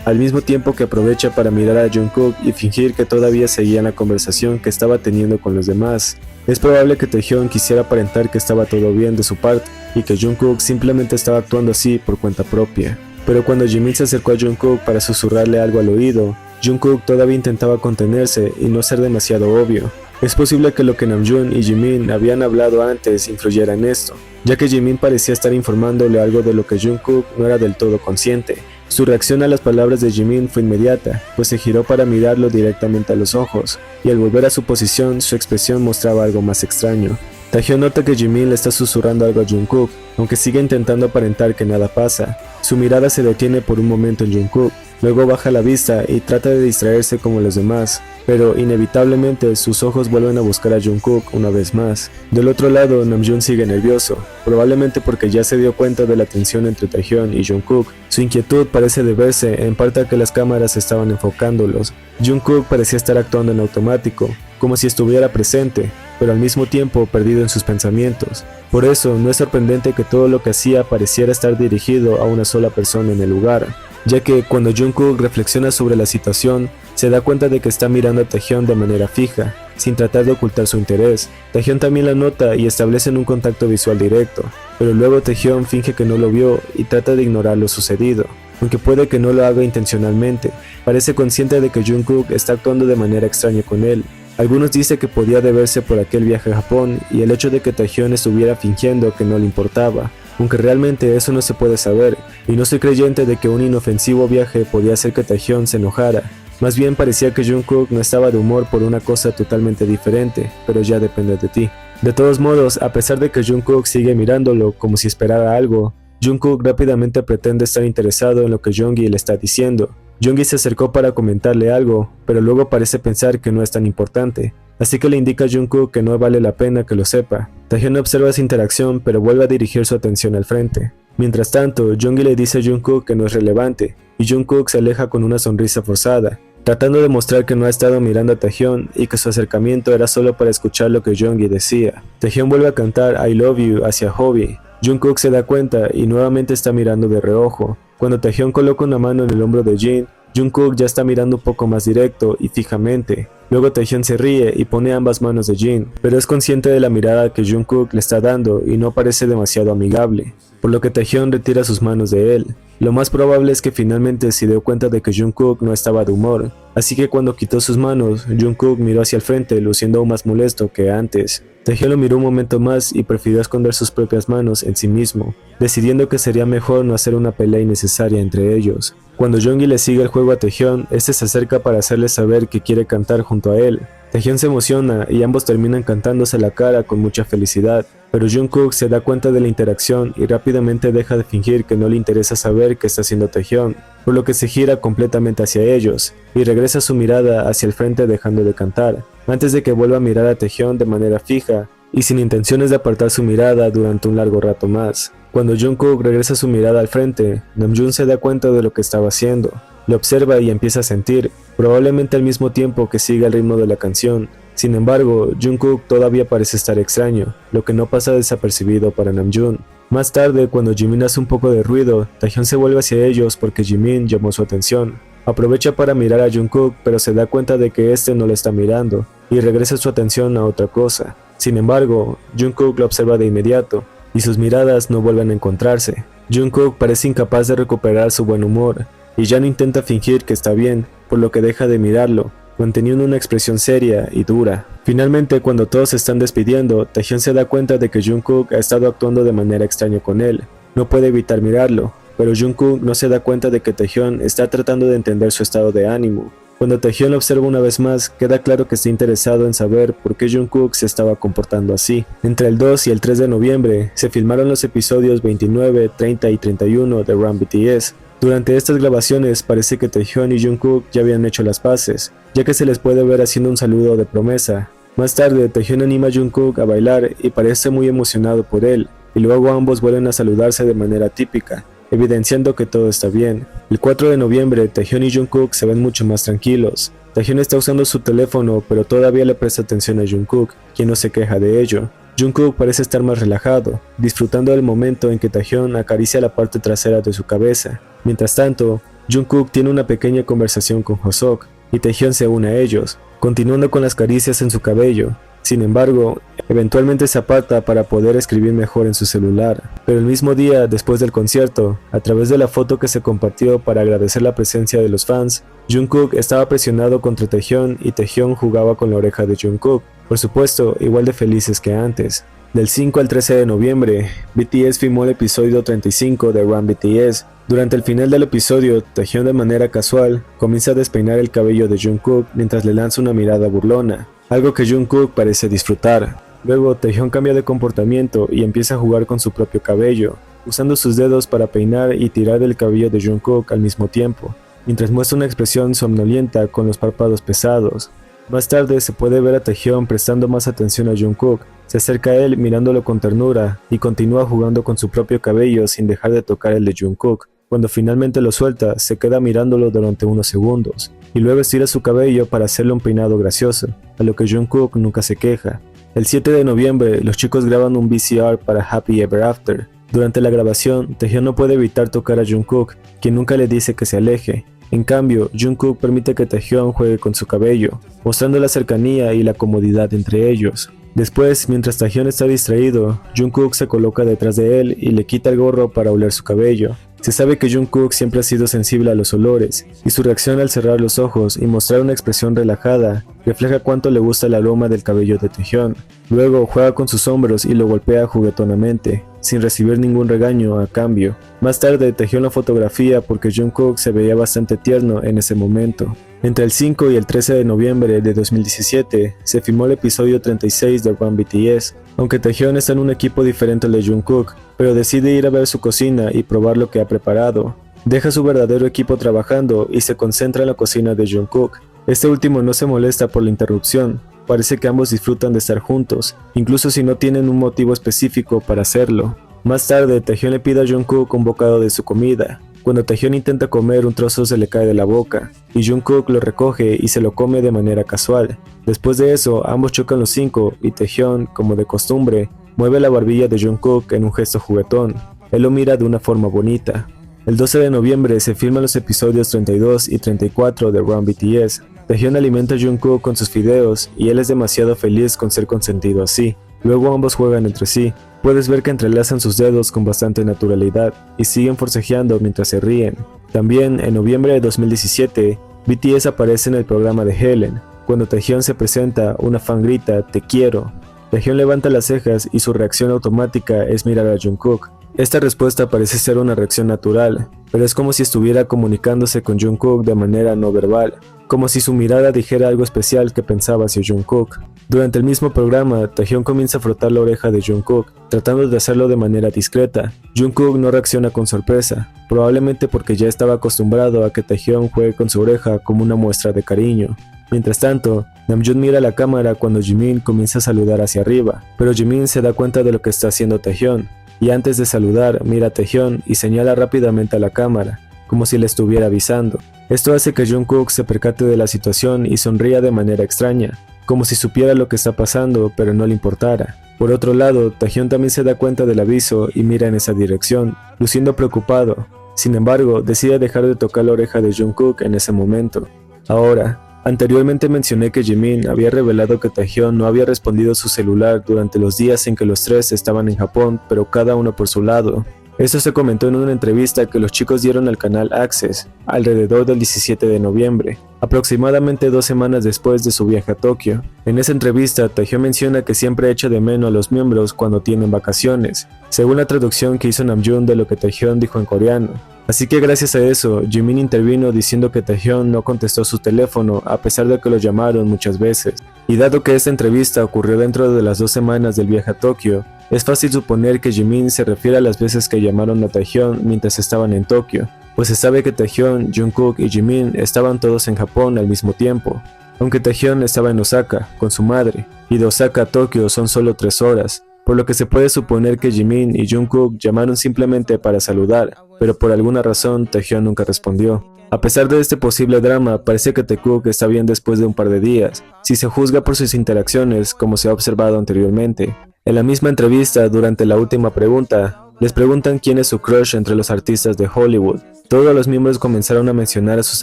al mismo tiempo que aprovecha para mirar a Jungkook y fingir que todavía seguía en la conversación que estaba teniendo con los demás. Es probable que Taehyung quisiera aparentar que estaba todo bien de su parte y que Jungkook simplemente estaba actuando así por cuenta propia. Pero cuando Jimin se acercó a Jungkook para susurrarle algo al oído, Jungkook todavía intentaba contenerse y no ser demasiado obvio. Es posible que lo que Namjoon y Jimin habían hablado antes influyera en esto, ya que Jimin parecía estar informándole algo de lo que Jungkook no era del todo consciente. Su reacción a las palabras de Jimin fue inmediata, pues se giró para mirarlo directamente a los ojos, y al volver a su posición, su expresión mostraba algo más extraño. Taehyung nota que Jimin le está susurrando algo a Jungkook, aunque sigue intentando aparentar que nada pasa. Su mirada se detiene por un momento en Jungkook, luego baja la vista y trata de distraerse como los demás, pero inevitablemente sus ojos vuelven a buscar a Jungkook una vez más. Del otro lado, Namjoon sigue nervioso, probablemente porque ya se dio cuenta de la tensión entre Taehyun y Jungkook. Su inquietud parece deberse en parte a que las cámaras estaban enfocándolos. Jungkook parecía estar actuando en automático, como si estuviera presente, pero al mismo tiempo perdido en sus pensamientos. Por eso, no es sorprendente que todo lo que hacía pareciera estar dirigido a una sola persona en el lugar, ya que cuando Jungkook reflexiona sobre la situación, se da cuenta de que está mirando a Taehyun de manera fija, sin tratar de ocultar su interés. Taehyun también la nota y establecen un contacto visual directo, pero luego Taehyun finge que no lo vio y trata de ignorar lo sucedido. Aunque puede que no lo haga intencionalmente, parece consciente de que Jungkook está actuando de manera extraña con él. Algunos dicen que podía deberse por aquel viaje a Japón y el hecho de que Taehyun estuviera fingiendo que no le importaba, aunque realmente eso no se puede saber, y no soy creyente de que un inofensivo viaje podía hacer que Taehyun se enojara. Más bien parecía que Jungkook no estaba de humor por una cosa totalmente diferente, pero ya depende de ti. De todos modos, a pesar de que Jungkook sigue mirándolo como si esperara algo, Jungkook rápidamente pretende estar interesado en lo que Jeongi le está diciendo. Jeongi se acercó para comentarle algo, pero luego parece pensar que no es tan importante, así que le indica a Jungkook que no vale la pena que lo sepa. Taehyun observa esa interacción, pero vuelve a dirigir su atención al frente. Mientras tanto, Jeongi le dice a Jungkook que no es relevante, y Jungkook se aleja con una sonrisa forzada, tratando de mostrar que no ha estado mirando a Taehyun y que su acercamiento era solo para escuchar lo que Jeongi decía. Taehyun vuelve a cantar I Love You hacia Hobi. Jungkook se da cuenta y nuevamente está mirando de reojo. Cuando Taehyun coloca una mano en el hombro de Jin, Jungkook ya está mirando un poco más directo y fijamente. Luego Taehyun se ríe y pone ambas manos de Jin, pero es consciente de la mirada que Jungkook le está dando y no parece demasiado amigable, por lo que Taehyun retira sus manos de él. Lo más probable es que finalmente se dio cuenta de que Jungkook no estaba de humor, así que cuando quitó sus manos, Jungkook miró hacia el frente luciendo aún más molesto que antes. Taehyun lo miró un momento más y prefirió esconder sus propias manos en sí mismo, decidiendo que sería mejor no hacer una pelea innecesaria entre ellos. Cuando Jeongi le sigue el juego a Taehyun, este se acerca para hacerle saber que quiere cantar junto a él. Taehyun se emociona y ambos terminan cantándose la cara con mucha felicidad, pero Jungkook se da cuenta de la interacción y rápidamente deja de fingir que no le interesa saber qué está haciendo Taehyun, por lo que se gira completamente hacia ellos y regresa su mirada hacia el frente dejando de cantar, antes de que vuelva a mirar a Taehyun de manera fija y sin intenciones de apartar su mirada durante un largo rato más. Cuando Jungkook regresa su mirada al frente, Namjoon se da cuenta de lo que estaba haciendo. Le observa y empieza a sentir, probablemente al mismo tiempo que sigue el ritmo de la canción. Sin embargo, Jungkook todavía parece estar extraño, lo que no pasa desapercibido para Namjoon. Más tarde, cuando Jimin hace un poco de ruido, Taehyun se vuelve hacia ellos porque Jimin llamó su atención. Aprovecha para mirar a Jungkook, pero se da cuenta de que este no lo está mirando, y regresa su atención a otra cosa. Sin embargo, Jungkook lo observa de inmediato, y sus miradas no vuelven a encontrarse. Jungkook parece incapaz de recuperar su buen humor, y ya no intenta fingir que está bien, por lo que deja de mirarlo, manteniendo una expresión seria y dura. Finalmente, cuando todos se están despidiendo, Taehyun se da cuenta de que Jungkook ha estado actuando de manera extraña con él. No puede evitar mirarlo, pero Jungkook no se da cuenta de que Taehyun está tratando de entender su estado de ánimo. Cuando Taehyun lo observa una vez más, queda claro que está interesado en saber por qué Jungkook se estaba comportando así. Entre el 2 y el 3 de noviembre, se filmaron los episodios 29, 30 y 31 de Run BTS. Durante estas grabaciones parece que Taehyun y Jungkook ya habían hecho las paces, ya que se les puede ver haciendo un saludo de promesa. Más tarde, Taehyun anima a Jungkook a bailar y parece muy emocionado por él, y luego ambos vuelven a saludarse de manera típica, evidenciando que todo está bien. El 4 de noviembre, Taehyun y Jungkook se ven mucho más tranquilos. Taehyun está usando su teléfono, pero todavía le presta atención a Jungkook, quien no se queja de ello. Jungkook parece estar más relajado, disfrutando del momento en que Taehyun acaricia la parte trasera de su cabeza. Mientras tanto, Jungkook tiene una pequeña conversación con Hoseok, y Taehyun se une a ellos, continuando con las caricias en su cabello. Sin embargo, eventualmente se aparta para poder escribir mejor en su celular. Pero el mismo día, después del concierto, a través de la foto que se compartió para agradecer la presencia de los fans, Jungkook estaba presionado contra Taehyun y Taehyun jugaba con la oreja de Jungkook, por supuesto igual de felices que antes. Del 5 al 13 de noviembre, BTS filmó el episodio 35 de Run BTS. Durante el final del episodio, Taehyun de manera casual comienza a despeinar el cabello de Jungkook mientras le lanza una mirada burlona, algo que Jungkook parece disfrutar. Luego Taehyun cambia de comportamiento y empieza a jugar con su propio cabello, usando sus dedos para peinar y tirar el cabello de Jungkook al mismo tiempo, mientras muestra una expresión somnolienta con los párpados pesados. Más tarde se puede ver a Taehyung prestando más atención a Jungkook, se acerca a él mirándolo con ternura y continúa jugando con su propio cabello sin dejar de tocar el de Jungkook. Cuando finalmente lo suelta, se queda mirándolo durante unos segundos, y luego estira su cabello para hacerle un peinado gracioso, a lo que Jungkook nunca se queja. El 7 de noviembre, los chicos graban un VCR para Happy Ever After. Durante la grabación, Taehyung no puede evitar tocar a Jungkook, quien nunca le dice que se aleje. En cambio, Jungkook permite que Taehyung juegue con su cabello, mostrando la cercanía y la comodidad entre ellos. Después, mientras Taehyung está distraído, Jungkook se coloca detrás de él y le quita el gorro para oler su cabello. Se sabe que Jungkook siempre ha sido sensible a los olores, y su reacción al cerrar los ojos y mostrar una expresión relajada refleja cuánto le gusta el aroma del cabello de Taehyung. Luego juega con sus hombros y lo golpea juguetonamente, sin recibir ningún regaño a cambio. Más tarde Taehyung lo fotografía porque Jungkook se veía bastante tierno en ese momento. Entre el 5 y el 13 de noviembre de 2017 se filmó el episodio 36 de Run BTS, aunque Taehyung está en un equipo diferente al de Jungkook, pero decide ir a ver su cocina y probar lo que ha preparado. Deja su verdadero equipo trabajando y se concentra en la cocina de Jungkook. Este último no se molesta por la interrupción, parece que ambos disfrutan de estar juntos, incluso si no tienen un motivo específico para hacerlo. Más tarde, Taehyung le pide a Jungkook un bocado de su comida. Cuando Taehyung intenta comer, un trozo se le cae de la boca, y Jungkook lo recoge y se lo come de manera casual. Después de eso, ambos chocan los 5 y Taehyung, como de costumbre, mueve la barbilla de Jungkook en un gesto juguetón. Él lo mira de una forma bonita. El 12 de noviembre se filman los episodios 32 y 34 de Run BTS. Taehyung alimenta a Jungkook con sus fideos y él es demasiado feliz con ser consentido así. Luego ambos juegan entre sí. Puedes ver que entrelazan sus dedos con bastante naturalidad y siguen forcejeando mientras se ríen. También, en noviembre de 2017, BTS aparece en el programa de Helen. Cuando Taehyung se presenta, una fan grita "Te quiero". Taehyung levanta las cejas y su reacción automática es mirar a Jungkook. Esta respuesta parece ser una reacción natural, pero es como si estuviera comunicándose con Jungkook de manera no verbal, como si su mirada dijera algo especial que pensaba hacia Jungkook. Durante el mismo programa, Taehyung comienza a frotar la oreja de Jungkook, tratando de hacerlo de manera discreta. Jungkook no reacciona con sorpresa, probablemente porque ya estaba acostumbrado a que Taehyung juegue con su oreja como una muestra de cariño. Mientras tanto, Namjoon mira a la cámara cuando Jimin comienza a saludar hacia arriba, pero Jimin se da cuenta de lo que está haciendo Taehyung, y antes de saludar mira a Taehyung y señala rápidamente a la cámara, como si le estuviera avisando. Esto hace que Jungkook se percate de la situación y sonría de manera extraña, como si supiera lo que está pasando pero no le importara. Por otro lado, Taehyung también se da cuenta del aviso y mira en esa dirección, luciendo preocupado. Sin embargo, decide dejar de tocar la oreja de Jungkook en ese momento. Ahora, anteriormente mencioné que Jimin había revelado que Taehyung no había respondido su celular durante los días en que los tres estaban en Japón, pero cada uno por su lado. Esto se comentó en una entrevista que los chicos dieron al canal Access, alrededor del 17 de noviembre, aproximadamente 2 semanas después de su viaje a Tokio. En esa entrevista, Taehyung menciona que siempre echa de menos a los miembros cuando tienen vacaciones, según la traducción que hizo Namjoon de lo que Taehyung dijo en coreano. Así que gracias a eso, Jimin intervino diciendo que Taehyung no contestó su teléfono a pesar de que lo llamaron muchas veces. Y dado que esta entrevista ocurrió dentro de las 2 semanas del viaje a Tokio, es fácil suponer que Jimin se refiere a las veces que llamaron a Taehyung mientras estaban en Tokio, pues se sabe que Taehyung, Jungkook y Jimin estaban todos en Japón al mismo tiempo, aunque Taehyung estaba en Osaka con su madre, y de Osaka a Tokio son solo 3 horas, por lo que se puede suponer que Jimin y Jungkook llamaron simplemente para saludar, pero por alguna razón Taehyung nunca respondió. A pesar de este posible drama, parece que Taekook está bien después de un par de días, si se juzga por sus interacciones como se ha observado anteriormente. En la misma entrevista, durante la última pregunta, les preguntan quién es su crush entre los artistas de Hollywood. Todos los miembros comenzaron a mencionar a sus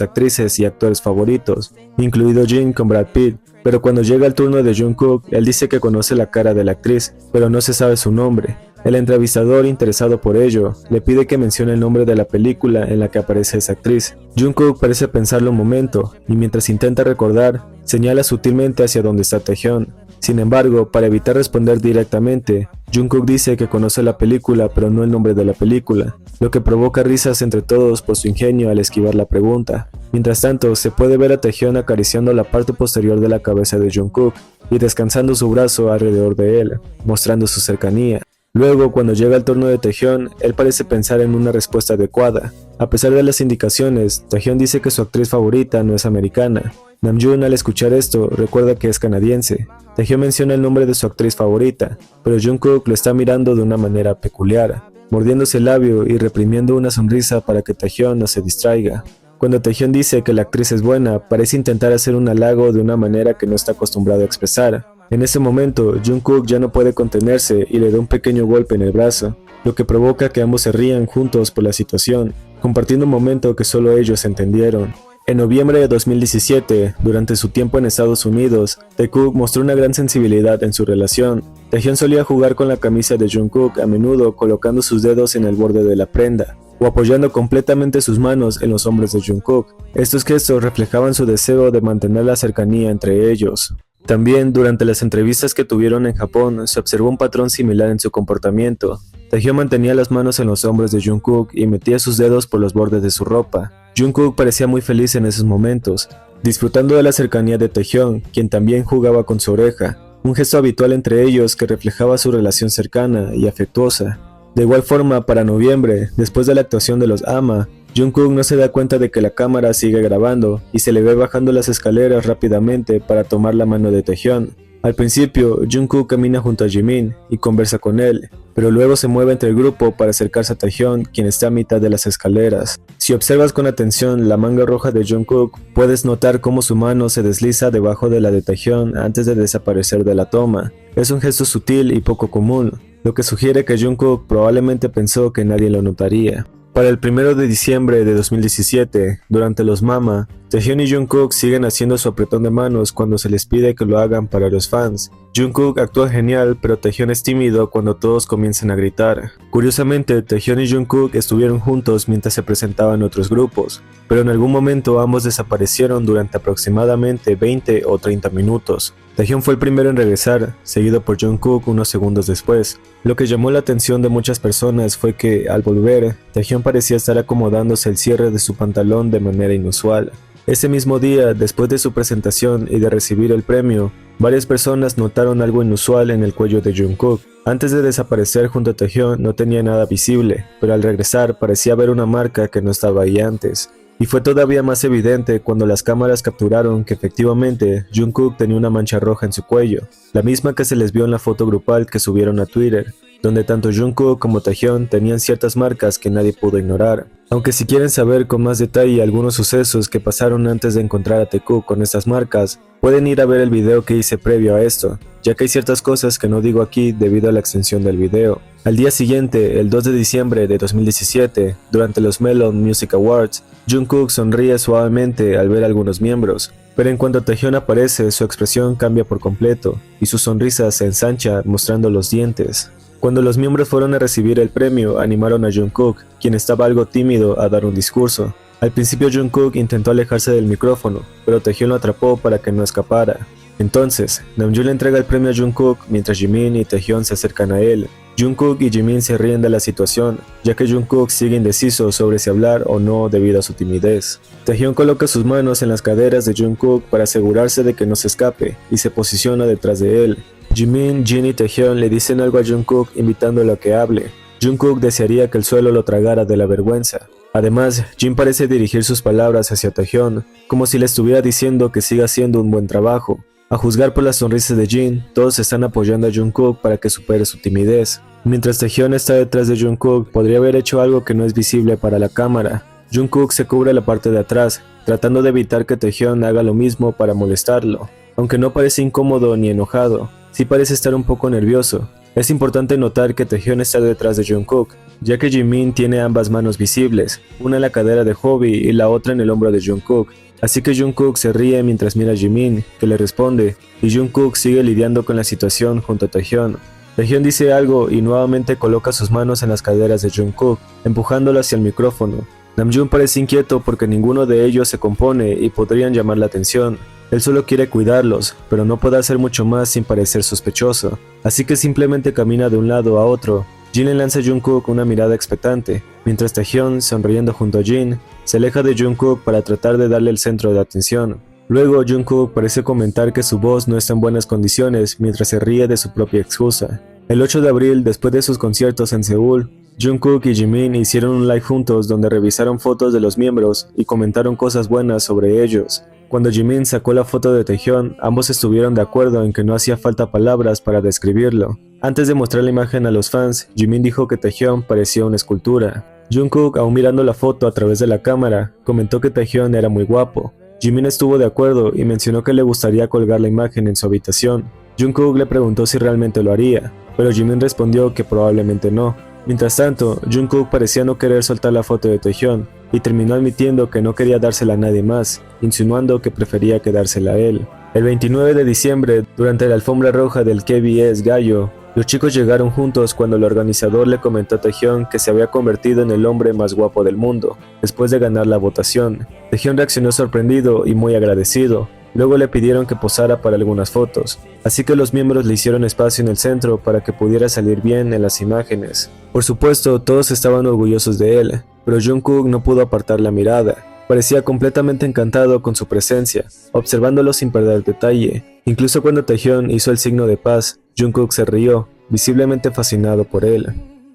actrices y actores favoritos, incluido Jin con Brad Pitt, pero cuando llega el turno de Jungkook, él dice que conoce la cara de la actriz, pero no se sabe su nombre. El entrevistador, interesado por ello, le pide que mencione el nombre de la película en la que aparece esa actriz. Jungkook parece pensarlo un momento, y mientras intenta recordar, señala sutilmente hacia donde está Taehyung. Sin embargo, para evitar responder directamente, Jungkook dice que conoce la película pero no el nombre de la película, lo que provoca risas entre todos por su ingenio al esquivar la pregunta. Mientras tanto, se puede ver a Taehyung acariciando la parte posterior de la cabeza de Jungkook y descansando su brazo alrededor de él, mostrando su cercanía. Luego, cuando llega el turno de Taehyun, él parece pensar en una respuesta adecuada. A pesar de las indicaciones, Taehyun dice que su actriz favorita no es americana. Namjoon, al escuchar esto, recuerda que es canadiense. Taehyun menciona el nombre de su actriz favorita, pero Jungkook lo está mirando de una manera peculiar, mordiéndose el labio y reprimiendo una sonrisa para que Taehyun no se distraiga. Cuando Taehyun dice que la actriz es buena, parece intentar hacer un halago de una manera que no está acostumbrado a expresar. En ese momento, Jungkook ya no puede contenerse y le da un pequeño golpe en el brazo, lo que provoca que ambos se rían juntos por la situación, compartiendo un momento que solo ellos entendieron. En noviembre de 2017, durante su tiempo en Estados Unidos, Taekook mostró una gran sensibilidad en su relación. Taehyun solía jugar con la camisa de Jungkook a menudo colocando sus dedos en el borde de la prenda, o apoyando completamente sus manos en los hombros de Jungkook. Estos gestos reflejaban su deseo de mantener la cercanía entre ellos. También, durante las entrevistas que tuvieron en Japón, se observó un patrón similar en su comportamiento. Taehyun mantenía las manos en los hombros de Jungkook y metía sus dedos por los bordes de su ropa. Jungkook parecía muy feliz en esos momentos, disfrutando de la cercanía de Taehyun, quien también jugaba con su oreja, un gesto habitual entre ellos que reflejaba su relación cercana y afectuosa. De igual forma, para noviembre, después de la actuación de los AMA, Jungkook no se da cuenta de que la cámara sigue grabando y se le ve bajando las escaleras rápidamente para tomar la mano de Taehyun. Al principio, Jungkook camina junto a Jimin y conversa con él, pero luego se mueve entre el grupo para acercarse a Taehyun, quien está a mitad de las escaleras. Si observas con atención la manga roja de Jungkook, puedes notar cómo su mano se desliza debajo de la de Taehyun antes de desaparecer de la toma. Es un gesto sutil y poco común, lo que sugiere que Jungkook probablemente pensó que nadie lo notaría. Para el 1 de diciembre de 2017, durante los MAMA, Taehyun y Jungkook siguen haciendo su apretón de manos cuando se les pide que lo hagan para los fans. Jungkook actúa genial, pero Taehyun es tímido cuando todos comienzan a gritar. Curiosamente, Taehyun y Jungkook estuvieron juntos mientras se presentaban otros grupos, pero en algún momento ambos desaparecieron durante aproximadamente 20 o 30 minutos. Taehyun fue el primero en regresar, seguido por Jungkook unos segundos después. Lo que llamó la atención de muchas personas fue que, al volver, Taehyun parecía estar acomodándose el cierre de su pantalón de manera inusual. Ese mismo día, después de su presentación y de recibir el premio, varias personas notaron algo inusual en el cuello de Jungkook. Antes de desaparecer junto a Taehyun no tenía nada visible, pero al regresar parecía haber una marca que no estaba ahí antes. Y fue todavía más evidente cuando las cámaras capturaron que efectivamente Jungkook tenía una mancha roja en su cuello, la misma que se les vio en la foto grupal que subieron a Twitter, donde tanto Jungkook como Taehyun tenían ciertas marcas que nadie pudo ignorar. Aunque si quieren saber con más detalle algunos sucesos que pasaron antes de encontrar a Taekook con estas marcas, pueden ir a ver el video que hice previo a esto, ya que hay ciertas cosas que no digo aquí debido a la extensión del video. Al día siguiente, el 2 de diciembre de 2017, durante los Melon Music Awards, Jungkook sonríe suavemente al ver a algunos miembros, pero en cuanto Taehyun aparece, su expresión cambia por completo, y su sonrisa se ensancha mostrando los dientes. Cuando los miembros fueron a recibir el premio, animaron a Jungkook, quien estaba algo tímido, a dar un discurso. Al principio Jungkook intentó alejarse del micrófono, pero Taehyun lo atrapó para que no escapara. Entonces, Namjoon le entrega el premio a Jungkook mientras Jimin y Taehyun se acercan a él. Jungkook y Jimin se ríen de la situación, ya que Jungkook sigue indeciso sobre si hablar o no debido a su timidez. Taehyun coloca sus manos en las caderas de Jungkook para asegurarse de que no se escape, y se posiciona detrás de él. Jimin, Jin y Taehyun le dicen algo a Jungkook invitándolo a que hable. Jungkook desearía que el suelo lo tragara de la vergüenza. Además, Jin parece dirigir sus palabras hacia Taehyun, como si le estuviera diciendo que siga haciendo un buen trabajo. A juzgar por las sonrisas de Jin, todos están apoyando a Jungkook para que supere su timidez. Mientras Taehyun está detrás de Jungkook, podría haber hecho algo que no es visible para la cámara. Jungkook se cubre la parte de atrás, tratando de evitar que Taehyun haga lo mismo para molestarlo. Aunque no parece incómodo ni enojado, sí parece estar un poco nervioso. Es importante notar que Taehyun está detrás de Jungkook, ya que Jimin tiene ambas manos visibles, una en la cadera de Hobi y la otra en el hombro de Jungkook. Así que Jungkook se ríe mientras mira a Jimin, que le responde, y Jungkook sigue lidiando con la situación junto a Taehyun. Taehyun dice algo y nuevamente coloca sus manos en las caderas de Jungkook, empujándolo hacia el micrófono. Namjoon parece inquieto porque ninguno de ellos se compone y podrían llamar la atención. Él solo quiere cuidarlos, pero no puede hacer mucho más sin parecer sospechoso, así que simplemente camina de un lado a otro. Jin le lanza a Jungkook una mirada expectante, mientras Taehyun, sonriendo junto a Jin, se aleja de Jungkook para tratar de darle el centro de atención. Luego Jungkook parece comentar que su voz no está en buenas condiciones mientras se ríe de su propia excusa. El 8 de abril, después de sus conciertos en Seúl, Jungkook y Jimin hicieron un live juntos donde revisaron fotos de los miembros y comentaron cosas buenas sobre ellos. Cuando Jimin sacó la foto de Taehyun, ambos estuvieron de acuerdo en que no hacía falta palabras para describirlo. Antes de mostrar la imagen a los fans, Jimin dijo que Taehyun parecía una escultura. Jungkook, aún mirando la foto a través de la cámara, comentó que Taehyun era muy guapo. Jimin estuvo de acuerdo y mencionó que le gustaría colgar la imagen en su habitación. Jungkook le preguntó si realmente lo haría, pero Jimin respondió que probablemente no. Mientras tanto, Jungkook parecía no querer soltar la foto de Taehyun y terminó admitiendo que no quería dársela a nadie más, insinuando que prefería quedársela a él. El 29 de diciembre, durante la alfombra roja del KBS Gallo, los chicos llegaron juntos cuando el organizador le comentó a Taehyun que se había convertido en el hombre más guapo del mundo, después de ganar la votación. Taehyun reaccionó sorprendido y muy agradecido. Luego le pidieron que posara para algunas fotos, así que los miembros le hicieron espacio en el centro para que pudiera salir bien en las imágenes. Por supuesto, todos estaban orgullosos de él, pero Jungkook no pudo apartar la mirada. Parecía completamente encantado con su presencia, observándolo sin perder detalle. Incluso cuando Taehyun hizo el signo de paz, Jungkook se rió, visiblemente fascinado por él.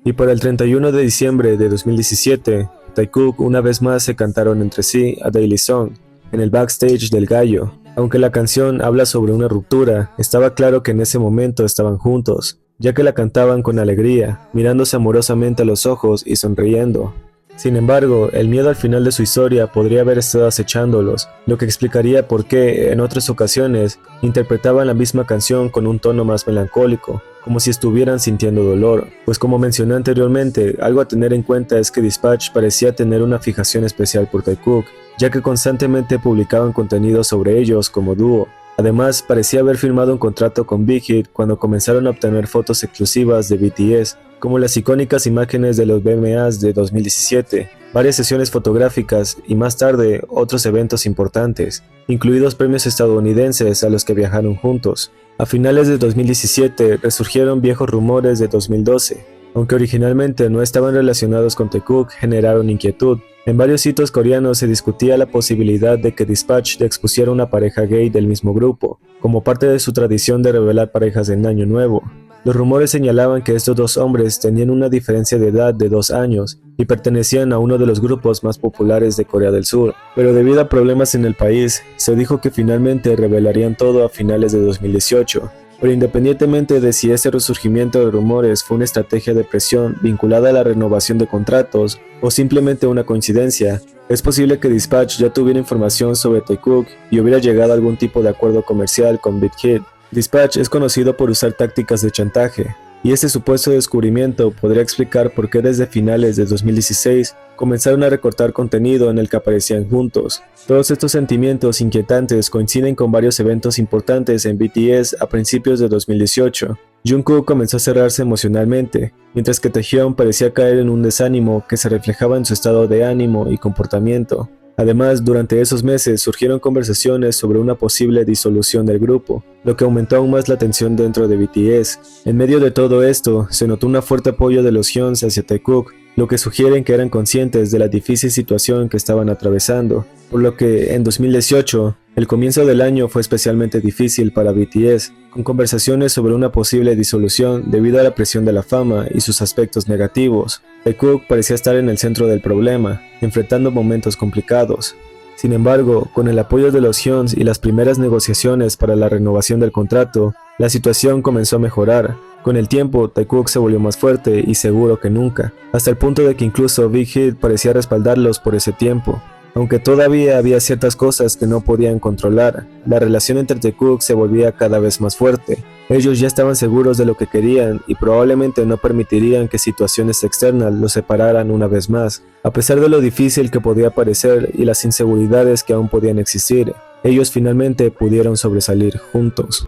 Y para el 31 de diciembre de 2017, Taekook una vez más se cantaron entre sí a Daily Song, en el backstage del Gallo. Aunque la canción habla sobre una ruptura, estaba claro que en ese momento estaban juntos, ya que la cantaban con alegría, mirándose amorosamente a los ojos y sonriendo. Sin embargo, el miedo al final de su historia podría haber estado acechándolos, lo que explicaría por qué, en otras ocasiones, interpretaban la misma canción con un tono más melancólico, como si estuvieran sintiendo dolor. Pues como mencioné anteriormente, algo a tener en cuenta es que Dispatch parecía tener una fijación especial por Taekook, ya que constantemente publicaban contenido sobre ellos como dúo. Además, parecía haber firmado un contrato con Big Hit cuando comenzaron a obtener fotos exclusivas de BTS, como las icónicas imágenes de los VMAs de 2017, varias sesiones fotográficas y más tarde otros eventos importantes, incluidos premios estadounidenses a los que viajaron juntos. A finales de 2017 resurgieron viejos rumores de 2012, aunque originalmente no estaban relacionados con Taekook, generaron inquietud. En varios sitios coreanos se discutía la posibilidad de que Dispatch le expusiera una pareja gay del mismo grupo, como parte de su tradición de revelar parejas en Año Nuevo. Los rumores señalaban que estos dos hombres tenían una diferencia de edad de 2 años y pertenecían a uno de los grupos más populares de Corea del Sur, pero debido a problemas en el país, se dijo que finalmente revelarían todo a finales de 2018. Pero independientemente de si este resurgimiento de rumores fue una estrategia de presión vinculada a la renovación de contratos o simplemente una coincidencia, es posible que Dispatch ya tuviera información sobre Taekook y hubiera llegado a algún tipo de acuerdo comercial con Big Hit. Dispatch es conocido por usar tácticas de chantaje, y este supuesto descubrimiento podría explicar por qué desde finales de 2016 comenzaron a recortar contenido en el que aparecían juntos. Todos estos sentimientos inquietantes coinciden con varios eventos importantes en BTS a principios de 2018. Jungkook comenzó a cerrarse emocionalmente, mientras que Taehyun parecía caer en un desánimo que se reflejaba en su estado de ánimo y comportamiento. Además, durante esos meses surgieron conversaciones sobre una posible disolución del grupo, lo que aumentó aún más la tensión dentro de BTS. En medio de todo esto, se notó un fuerte apoyo de los Hyuns hacia Taekook, lo que sugiere que eran conscientes de la difícil situación que estaban atravesando, por lo que en 2018, el comienzo del año fue especialmente difícil para BTS, con conversaciones sobre una posible disolución debido a la presión de la fama y sus aspectos negativos. Taekook parecía estar en el centro del problema, enfrentando momentos complicados. Sin embargo, con el apoyo de los Hyuns y las primeras negociaciones para la renovación del contrato, la situación comenzó a mejorar. Con el tiempo, Taekook se volvió más fuerte y seguro que nunca, hasta el punto de que incluso Big Hit parecía respaldarlos por ese tiempo. Aunque todavía había ciertas cosas que no podían controlar, la relación entre Taekook se volvía cada vez más fuerte. Ellos ya estaban seguros de lo que querían y probablemente no permitirían que situaciones externas los separaran una vez más. A pesar de lo difícil que podía parecer y las inseguridades que aún podían existir, ellos finalmente pudieron sobresalir juntos.